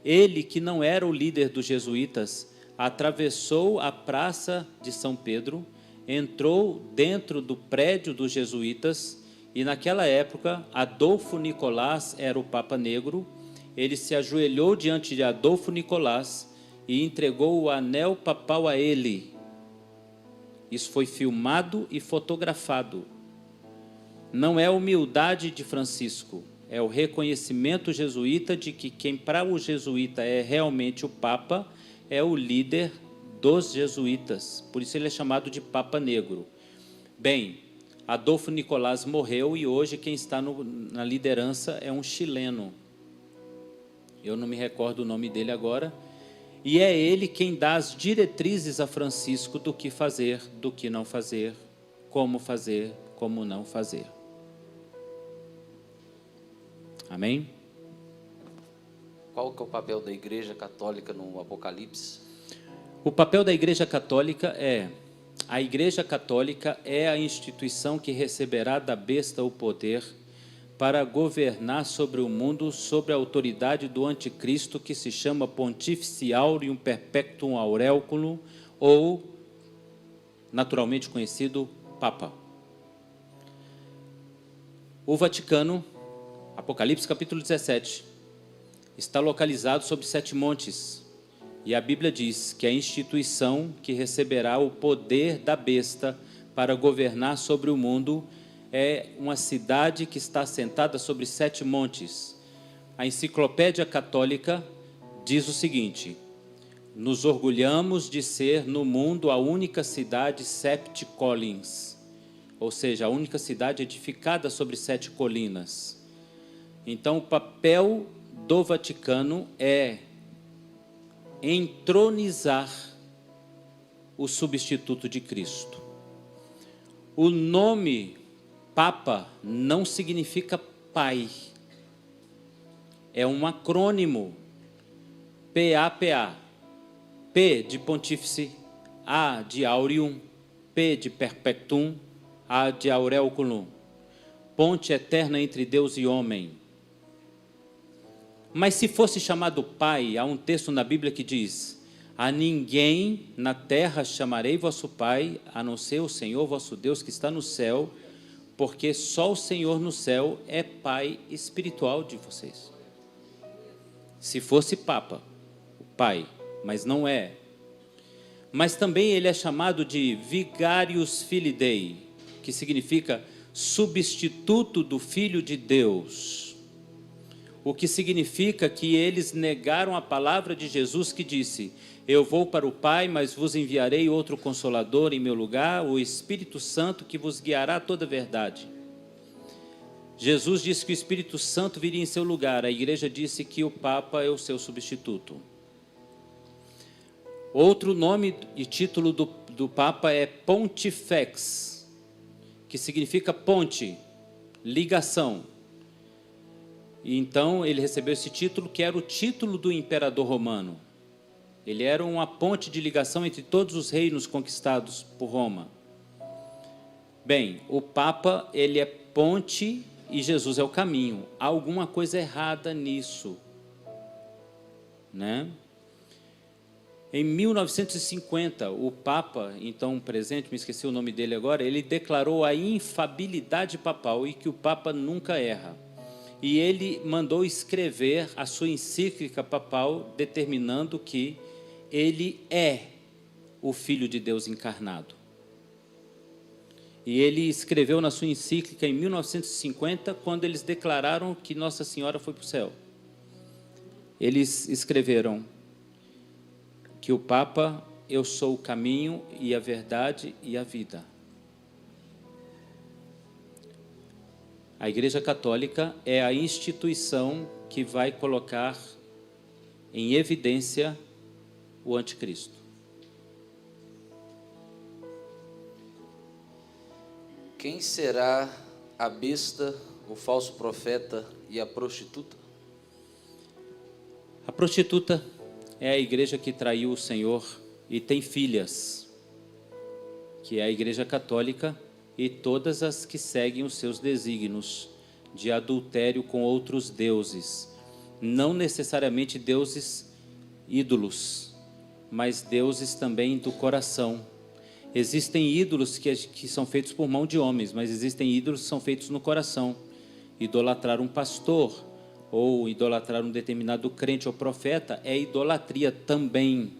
ele, que não era o líder dos jesuítas, atravessou a praça de São Pedro, entrou dentro do prédio dos jesuítas, e naquela época Adolfo Nicolás era o Papa Negro. Ele se ajoelhou diante de Adolfo Nicolás e entregou o anel papal a ele. Isso foi filmado e fotografado. Não é a humildade de Francisco, é o reconhecimento jesuíta de que quem para o jesuíta é realmente o Papa é o líder dos jesuítas. Por isso ele é chamado de Papa Negro. Bem, Adolfo Nicolás morreu e hoje quem está na liderança é um chileno. Eu não me recordo o nome dele agora. E é ele quem dá as diretrizes a Francisco do que fazer, do que não fazer, como não fazer. Amém? Qual que é o papel da Igreja Católica no Apocalipse? O papel da Igreja Católica é: a Igreja Católica é a instituição que receberá da besta o poder para governar sobre o mundo sob a autoridade do anticristo, que se chama Pontífice Aureum Perpetuum Aureoculum, ou naturalmente conhecido Papa. O Vaticano, Apocalipse capítulo 17, está localizado sobre 7 montes, e a Bíblia diz que a instituição que receberá o poder da besta para governar sobre o mundo é uma cidade que está assentada sobre 7 montes. A Enciclopédia Católica diz o seguinte: nos orgulhamos de ser no mundo a única cidade septicolins, ou seja, a única cidade edificada sobre 7 colinas. Então, o papel do Vaticano é entronizar o substituto de Cristo. O nome Papa não significa pai, é um acrônimo, PAPA, P de Pontífice, A de Aureum, P de Perpetuum, A de Aureoculum, ponte eterna entre Deus e homem. Mas se fosse chamado pai, há um texto na Bíblia que diz: a ninguém na terra chamarei vosso pai, a não ser o Senhor vosso Deus que está no céu, porque só o Senhor no céu é pai espiritual de vocês. Se fosse Papa, o pai, mas não é. Mas também ele é chamado de Vicarius Filii Dei, que significa substituto do Filho de Deus. O que significa que eles negaram a palavra de Jesus que disse: eu vou para o Pai, mas vos enviarei outro Consolador em meu lugar, o Espírito Santo, que vos guiará a toda a verdade. Jesus disse que o Espírito Santo viria em seu lugar. A igreja disse que o Papa é o seu substituto. Outro nome e título do Papa é Pontifex, que significa ponte, ligação. E então ele recebeu esse título, que era o título do imperador romano. Ele era uma ponte de ligação entre todos os reinos conquistados por Roma. Bem, o Papa, ele é ponte e Jesus é o caminho. Há alguma coisa errada nisso, né? Em 1950, o Papa, então presente, me esqueci o nome dele agora, ele declarou a infabilidade papal e que o Papa nunca erra. E ele mandou escrever a sua encíclica papal, determinando que ele é o Filho de Deus encarnado. E ele escreveu na sua encíclica em 1950, quando eles declararam que Nossa Senhora foi para o céu. Eles escreveram que o Papa, eu sou o caminho e a verdade e a vida. A Igreja Católica é a instituição que vai colocar em evidência o anticristo. Quem será a besta, o falso profeta e a prostituta? A prostituta é a igreja que traiu o Senhor e tem filhas, que é a Igreja Católica e todas as que seguem os seus desígnios de adultério com outros deuses, não necessariamente deuses ídolos, mas deuses também do coração. Existem ídolos que são feitos por mão de homens, mas existem ídolos que são feitos no coração. Idolatrar um pastor ou idolatrar um determinado crente ou profeta é idolatria também,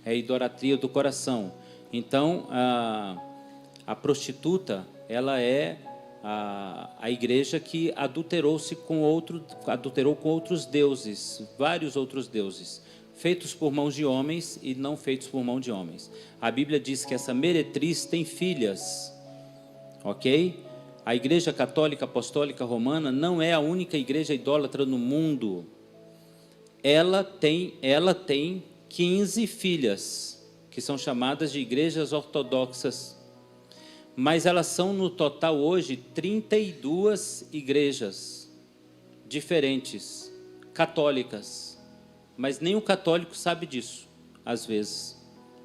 é idolatria do coração. Então, a prostituta, ela é a igreja que adulterou com outros deuses, vários outros deuses, feitos por mãos de homens e não feitos por mão de homens. A Bíblia diz que essa meretriz tem filhas, ok? A Igreja Católica Apostólica Romana não é a única igreja idólatra no mundo. Ela tem 15 filhas, que são chamadas de igrejas ortodoxas. Mas elas são, no total, hoje, 32 igrejas diferentes, católicas. Mas nem o católico sabe disso, às vezes.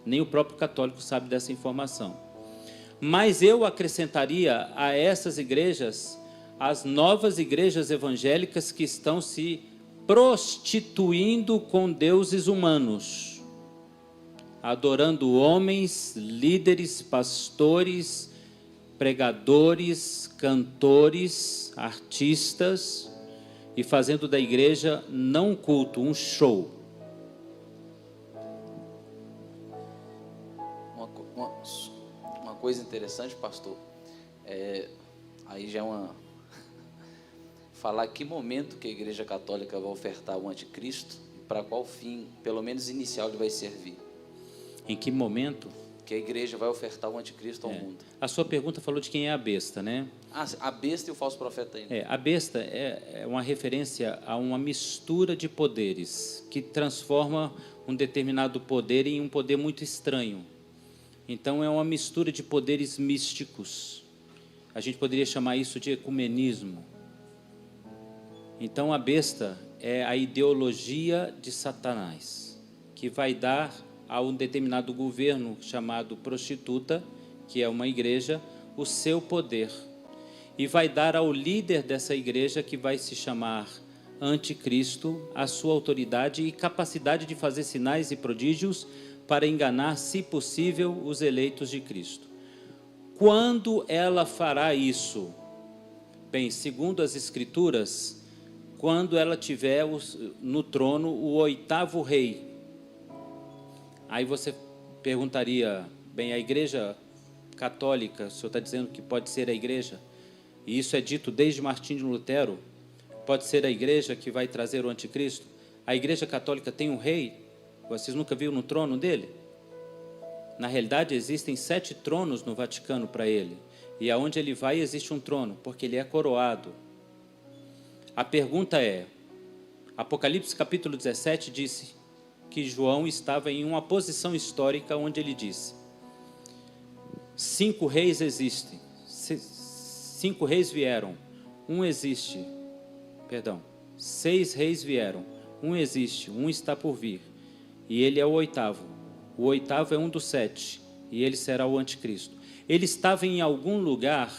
Nem o próprio católico sabe dessa informação. Mas eu acrescentaria a essas igrejas as novas igrejas evangélicas que estão se prostituindo com deuses humanos, adorando homens, líderes, pastores, pregadores, cantores, artistas, e fazendo da igreja não um culto, um show. Uma coisa interessante, pastor, aí já é falar que momento que a Igreja Católica vai ofertar o anticristo e para qual fim, pelo menos inicial, ele vai servir. Em que momento? Que a igreja vai ofertar o anticristo ao mundo. A sua pergunta falou de quem é a besta, né? A besta e o falso profeta ainda. A besta é uma referência a uma mistura de poderes que transforma um determinado poder em um poder muito estranho. Então, é uma mistura de poderes místicos. A gente poderia chamar isso de ecumenismo. Então, a besta é a ideologia de Satanás, que vai dar a um determinado governo chamado prostituta, que é uma igreja, o seu poder. E vai dar ao líder dessa igreja, que vai se chamar anticristo, a sua autoridade e capacidade de fazer sinais e prodígios para enganar, se possível, os eleitos de Cristo. Quando ela fará isso? Bem, segundo as Escrituras, quando ela tiver no trono o 8º rei. Aí você perguntaria, bem, a igreja católica, o senhor está dizendo que pode ser a igreja, e isso é dito desde Martim de Lutero, pode ser a igreja que vai trazer o anticristo? A igreja católica tem um rei? Vocês nunca viram no trono dele? Na realidade, existem 7 tronos no Vaticano para ele, e aonde ele vai existe um trono, porque ele é coroado. A pergunta é, Apocalipse capítulo 17 disse que João estava em uma posição histórica onde ele disse: 5 reis existem, 5 reis vieram, 1 existe, 6 reis vieram, 1 existe, 1 está por vir, e ele é o 8º. O 8º é um dos 7, e ele será o anticristo. Ele estava em algum lugar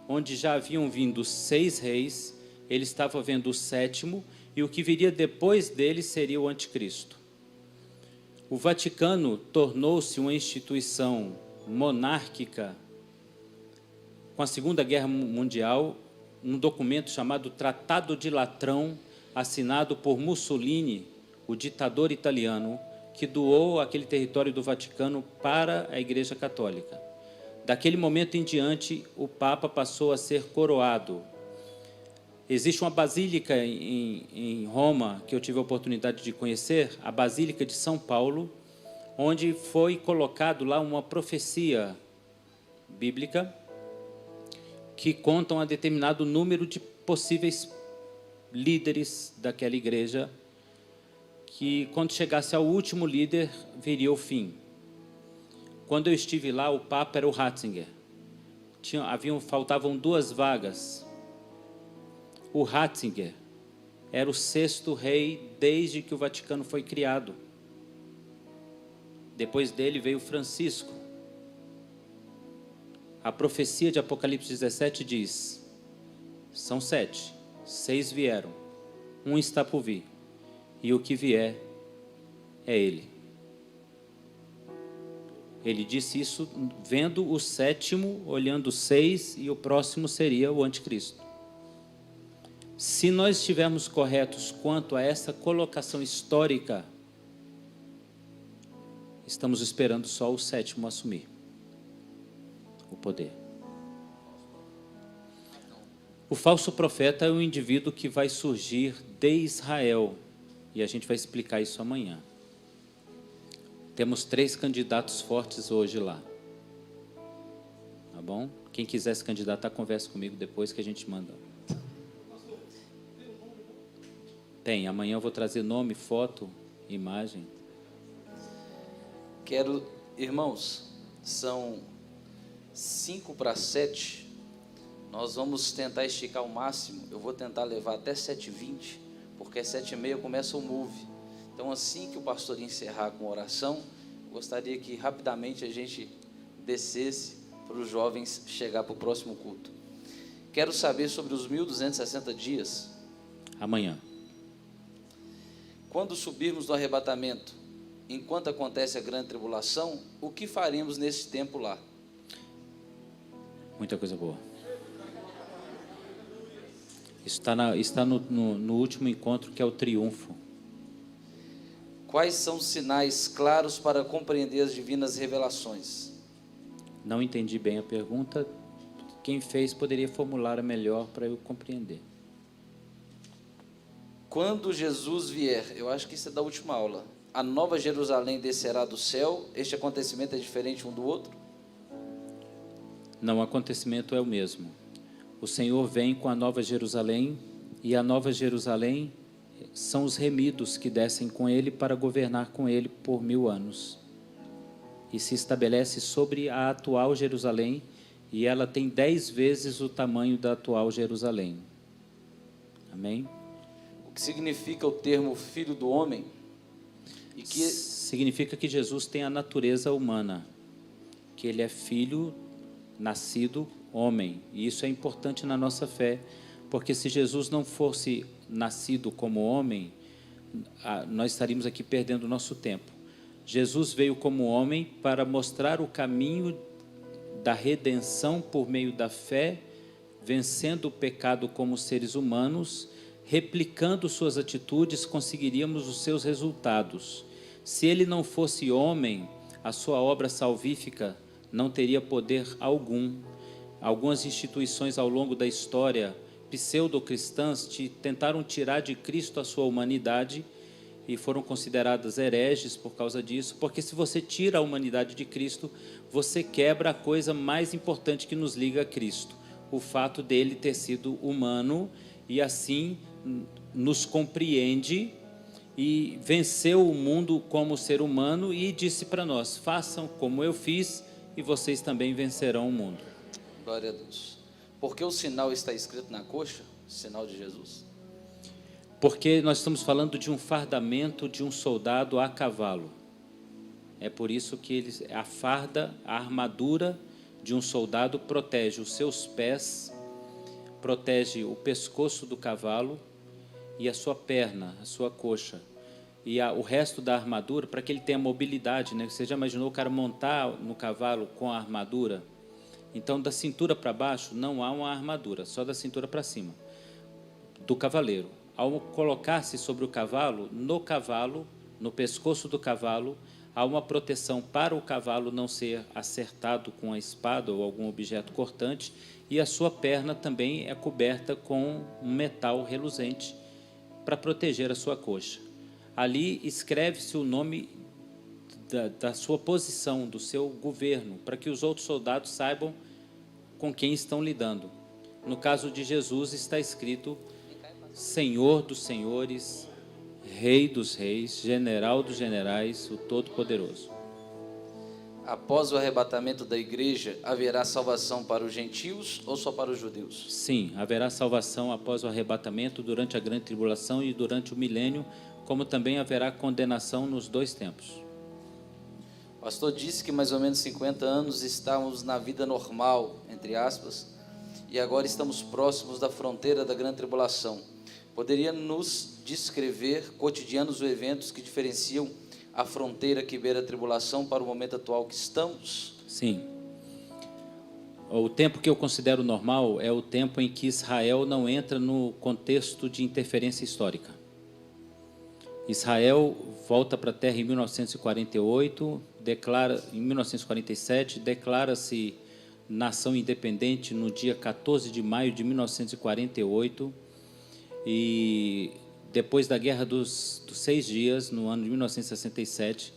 onde já haviam vindo 6 reis, ele estava vendo o 7º, e o que viria depois dele seria o anticristo. O Vaticano tornou-se uma instituição monárquica com a Segunda Guerra Mundial, um documento chamado Tratado de Latrão, assinado por Mussolini, o ditador italiano, que doou aquele território do Vaticano para a Igreja Católica. Daquele momento em diante, o Papa passou a ser coroado. Existe uma basílica em Roma, que eu tive a oportunidade de conhecer, a Basílica de São Paulo, onde foi colocado lá uma profecia bíblica que conta um determinado número de possíveis líderes daquela igreja, que quando chegasse ao último líder, viria o fim. Quando eu estive lá, o Papa era o Ratzinger. Faltavam 2 vagas. O Ratzinger era o 6º rei desde que o Vaticano foi criado. Depois dele veio Francisco. A profecia de Apocalipse 17 diz: são 7, 6 vieram, 1 está por vir, e o que vier é ele. Ele disse isso vendo o 7º, olhando o 6, e o próximo seria o anticristo. Se nós estivermos corretos quanto a essa colocação histórica, estamos esperando só o 7º assumir o poder. O falso profeta é um indivíduo que vai surgir de Israel, e a gente vai explicar isso amanhã. Temos 3 candidatos fortes hoje lá. Tá bom? Quem quiser se candidatar, converse comigo depois que a gente manda. Tem, amanhã eu vou trazer nome, foto, imagem. Irmãos, são 5:07. Nós vamos tentar esticar ao máximo. Eu vou tentar levar até 7:20, porque às 7:30 começa o move. Então, assim que o pastor encerrar com oração, gostaria que rapidamente a gente descesse para os jovens chegar para o próximo culto. Quero saber sobre os 1260 dias. Amanhã. Quando subirmos no arrebatamento, enquanto acontece a grande tribulação, o que faremos nesse tempo lá? Muita coisa boa. Está no último encontro, que é o triunfo. Quais são os sinais claros para compreender as divinas revelações? Não entendi bem a pergunta. Quem fez poderia formular melhor para eu compreender. Quando Jesus vier, eu acho que isso é da última aula, a nova Jerusalém descerá do céu. Este acontecimento é diferente um do outro? Não, o acontecimento é o mesmo. O Senhor vem com a nova Jerusalém, e a nova Jerusalém são os remidos que descem com ele para governar com ele por 1000 anos. E se estabelece sobre a atual Jerusalém, e ela tem 10 vezes o tamanho da atual Jerusalém. Amém? O que significa o termo filho do homem? E que significa que Jesus tem a natureza humana, que ele é filho nascido homem. E isso é importante na nossa fé, porque se Jesus não fosse nascido como homem, nós estaríamos aqui perdendo o nosso tempo. Jesus veio como homem para mostrar o caminho da redenção por meio da fé, vencendo o pecado como seres humanos, replicando suas atitudes, conseguiríamos os seus resultados. Se ele não fosse homem, a sua obra salvífica não teria poder algum. Algumas instituições ao longo da história, pseudo-cristãs, tentaram tirar de Cristo a sua humanidade e foram consideradas hereges por causa disso, porque se você tira a humanidade de Cristo, você quebra a coisa mais importante que nos liga a Cristo, o fato dele ter sido humano, e assim nos compreende e venceu o mundo como ser humano e disse para nós: façam como eu fiz e vocês também vencerão o mundo. Glória a Deus. Por que o sinal está escrito na coxa? Sinal de Jesus. Porque nós estamos falando de um fardamento de um soldado a cavalo. É por isso que a farda, a armadura de um soldado protege os seus pés, protege o pescoço do cavalo e a sua perna, a sua coxa. E o resto da armadura, para que ele tenha mobilidade, né? Você já imaginou o cara montar no cavalo com a armadura? Então, da cintura para baixo não há uma armadura, só da cintura para cima, do cavaleiro. Ao colocar-se sobre o cavalo, no pescoço do cavalo, há uma proteção para o cavalo não ser acertado com a espada ou algum objeto cortante, e a sua perna também é coberta com um metal reluzente para proteger a sua coxa. Ali escreve-se o nome da sua posição, do seu governo, para que os outros soldados saibam com quem estão lidando. No caso de Jesus está escrito: Senhor dos senhores, Rei dos reis, General dos generais, o Todo-Poderoso. Após o arrebatamento da igreja, haverá salvação para os gentios ou só para os judeus? Sim, haverá salvação após o arrebatamento, durante a grande tribulação e durante o milênio, como também haverá condenação nos 2 tempos. O pastor disse que mais ou menos 50 anos estávamos na vida normal, entre aspas, e agora estamos próximos da fronteira da grande tribulação. Poderia nos descrever cotidianos ou eventos que diferenciam a fronteira que beira a tribulação para o momento atual que estamos? Sim. O tempo que eu considero normal é o tempo em que Israel não entra no contexto de interferência histórica. Israel volta para a terra em 1948, em 1947, declara-se nação independente no dia 14 de maio de 1948, e depois da Guerra dos 6 Dias, no ano de 1967,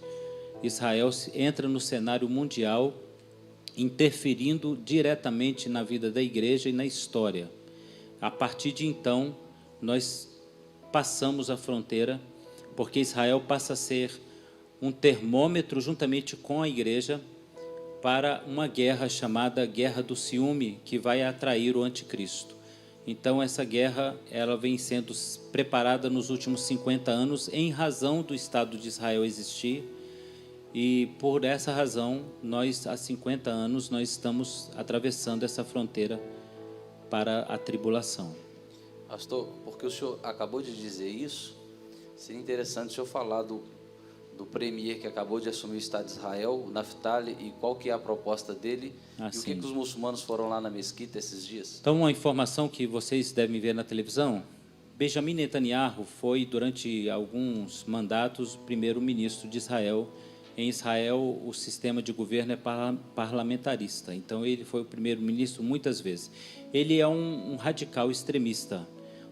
Israel entra no cenário mundial, interferindo diretamente na vida da igreja e na história. A partir de então, nós passamos a fronteira, porque Israel passa a ser um termômetro, juntamente com a igreja, para uma guerra chamada Guerra do Ciúme, que vai atrair o anticristo. Então, essa guerra ela vem sendo preparada nos últimos 50 anos, em razão do Estado de Israel existir, e por essa razão, há 50 anos, nós estamos atravessando essa fronteira para a tribulação. Pastor, porque o senhor acabou de dizer isso, seria interessante o senhor falar do premier que acabou de assumir o Estado de Israel, o Naftali, e qual que é a proposta dele, e o que os muçulmanos foram lá na mesquita esses dias. Então, uma informação que vocês devem ver na televisão, Benjamin Netanyahu foi, durante alguns mandatos, primeiro-ministro de Israel. Em Israel, o sistema de governo é parlamentarista, então ele foi o primeiro-ministro muitas vezes. Ele é um radical extremista.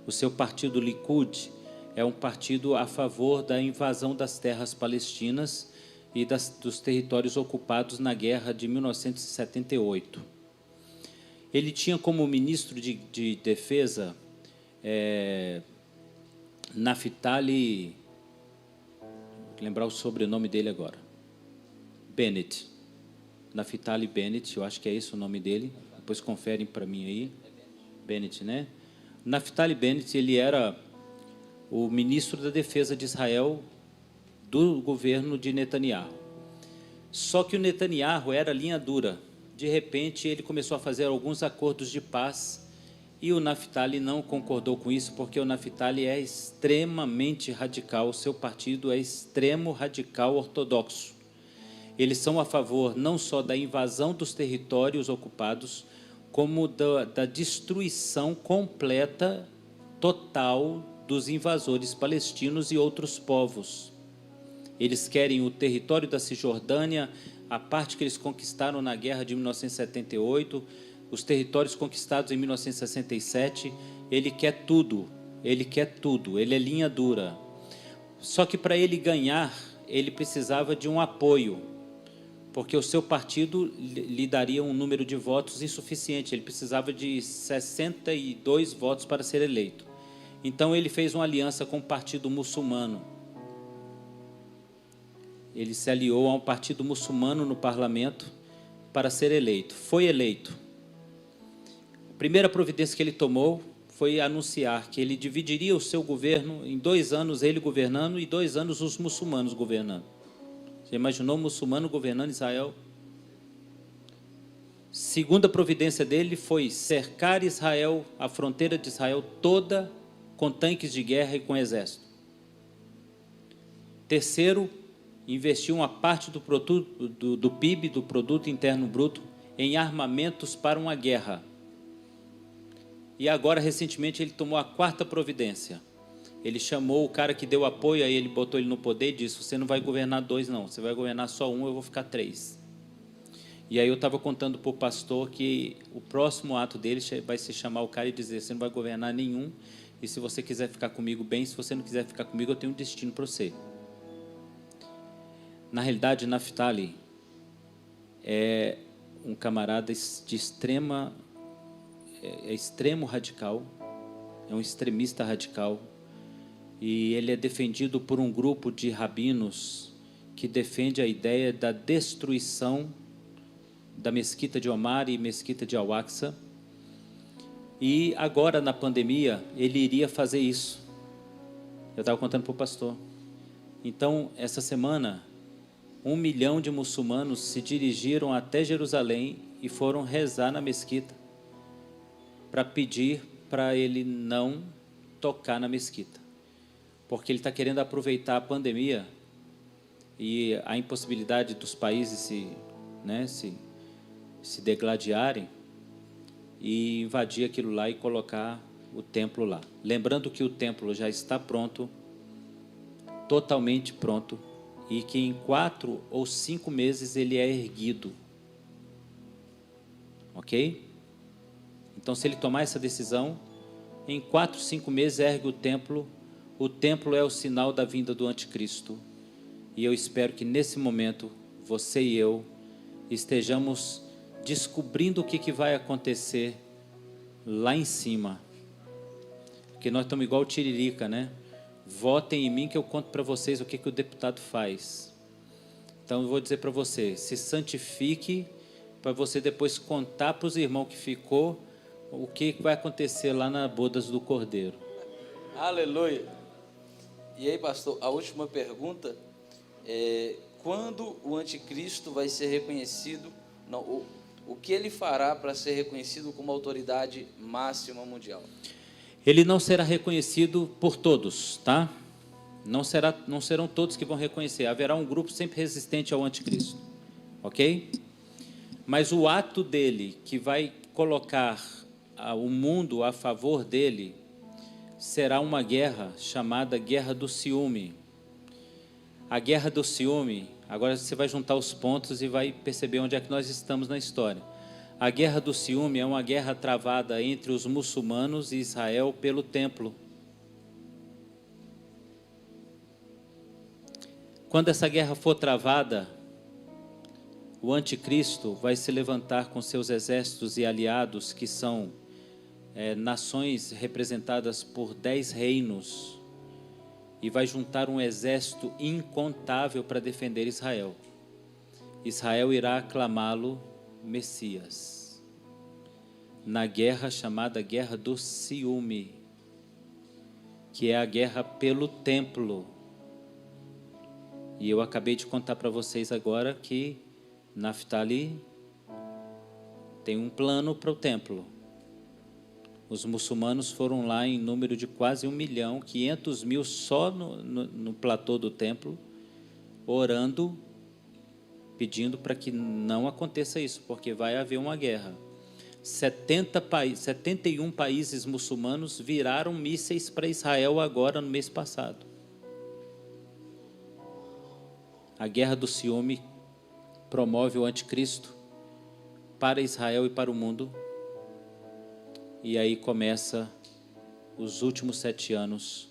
O seu partido Likud é um partido a favor da invasão das terras palestinas e dos territórios ocupados na guerra de 1978. Ele tinha como ministro de defesa Naftali, vou lembrar o sobrenome dele agora, Bennett. Naftali Bennett, eu acho que é esse o nome dele, depois conferem para mim aí. Bennett, né? Naftali Bennett, ele era o ministro da defesa de Israel do governo de Netanyahu. Só que o Netanyahu era linha dura. De repente, ele começou a fazer alguns acordos de paz e o Naftali não concordou com isso, porque o Naftali é extremamente radical, o seu partido é extremo radical ortodoxo. Eles são a favor não só da invasão dos territórios ocupados, como da destruição completa, total, dos invasores palestinos e outros povos. Eles querem o território da Cisjordânia, a parte que eles conquistaram na guerra de 1978, os territórios conquistados em 1967, ele quer tudo, ele é linha dura. Só que para ele ganhar, ele precisava de um apoio, porque o seu partido lhe daria um número de votos insuficiente, ele precisava de 62 votos para ser eleito. Então ele fez uma aliança com o Partido Muçulmano. Ele se aliou a um partido muçulmano no parlamento para ser eleito. Foi eleito. A primeira providência que ele tomou foi anunciar que ele dividiria o seu governo em 2 anos, ele governando, e 2 anos os muçulmanos governando. Você imaginou o muçulmano governando Israel? Segunda providência dele foi cercar Israel, a fronteira de Israel toda, com tanques de guerra e com exército. Terceiro, investiu uma parte do PIB, do Produto Interno Bruto, em armamentos para uma guerra. E agora, recentemente, ele tomou a 4ª providência. Ele chamou o cara que deu apoio a ele, botou ele no poder e disse: você não vai governar 2 não, você vai governar só 1, eu vou ficar 3. E aí eu estava contando para o pastor que o próximo ato dele vai se chamar o cara e dizer: você não vai governar nenhum, e se você quiser ficar comigo, bem, se você não quiser ficar comigo, eu tenho um destino para você. Na realidade, Naftali é um camarada de extremo radical, é um extremista radical, e ele é defendido por um grupo de rabinos que defende a ideia da destruição da mesquita de Omar e mesquita de Al-Aqsa. E agora, na pandemia, ele iria fazer isso. Eu estava contando para o pastor. Então, essa semana, 1 milhão de muçulmanos se dirigiram até Jerusalém e foram rezar na mesquita para pedir para ele não tocar na mesquita, porque ele está querendo aproveitar a pandemia e a impossibilidade dos países se degladiarem e invadir aquilo lá e colocar o templo lá. Lembrando que o templo já está pronto, totalmente pronto, e que em 4 ou 5 meses ele é erguido. Ok? Então, se ele tomar essa decisão, em 4, 5 meses ergue o templo. O templo é o sinal da vinda do anticristo. E eu espero que nesse momento, você e eu estejamos descobrindo o que vai acontecer lá em cima. Porque nós estamos igual o Tiririca, né? Votem em mim que eu conto para vocês o que o deputado faz. Então eu vou dizer para você, se santifique para você depois contar para os irmãos que ficou o que vai acontecer lá na bodas do Cordeiro. Aleluia. E aí, pastor, a última pergunta é: quando o anticristo vai ser reconhecido? Não, o que ele fará para ser reconhecido como autoridade máxima mundial? Ele não será reconhecido por todos, tá? Não serão todos que vão reconhecer. Haverá um grupo sempre resistente ao anticristo, ok? Mas o ato dele, que vai colocar o mundo a favor dele, será uma guerra chamada Guerra do Ciúme. A Guerra do Ciúme, agora você vai juntar os pontos e vai perceber onde é que nós estamos na história. A Guerra do Ciúme é uma guerra travada entre os muçulmanos e Israel pelo templo. Quando essa guerra for travada, o anticristo vai se levantar com seus exércitos e aliados, que são nações representadas por 10 reinos, e vai juntar um exército incontável para defender Israel. Israel irá aclamá-lo Messias, na guerra chamada Guerra do Ciúme, que é a guerra pelo templo. E eu acabei de contar para vocês agora que Naftali tem um plano para o templo. Os muçulmanos foram lá em número de quase 1 milhão, 500 mil só no platô do templo, orando, pedindo para que não aconteça isso, porque vai haver uma guerra. 71 países muçulmanos viraram mísseis para Israel agora no mês passado. A Guerra do Ciúme promove o anticristo para Israel e para o mundo. E aí começa os últimos 7 anos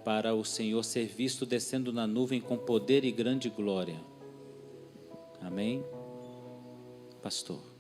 para o Senhor ser visto descendo na nuvem com poder e grande glória. Amém? Pastor.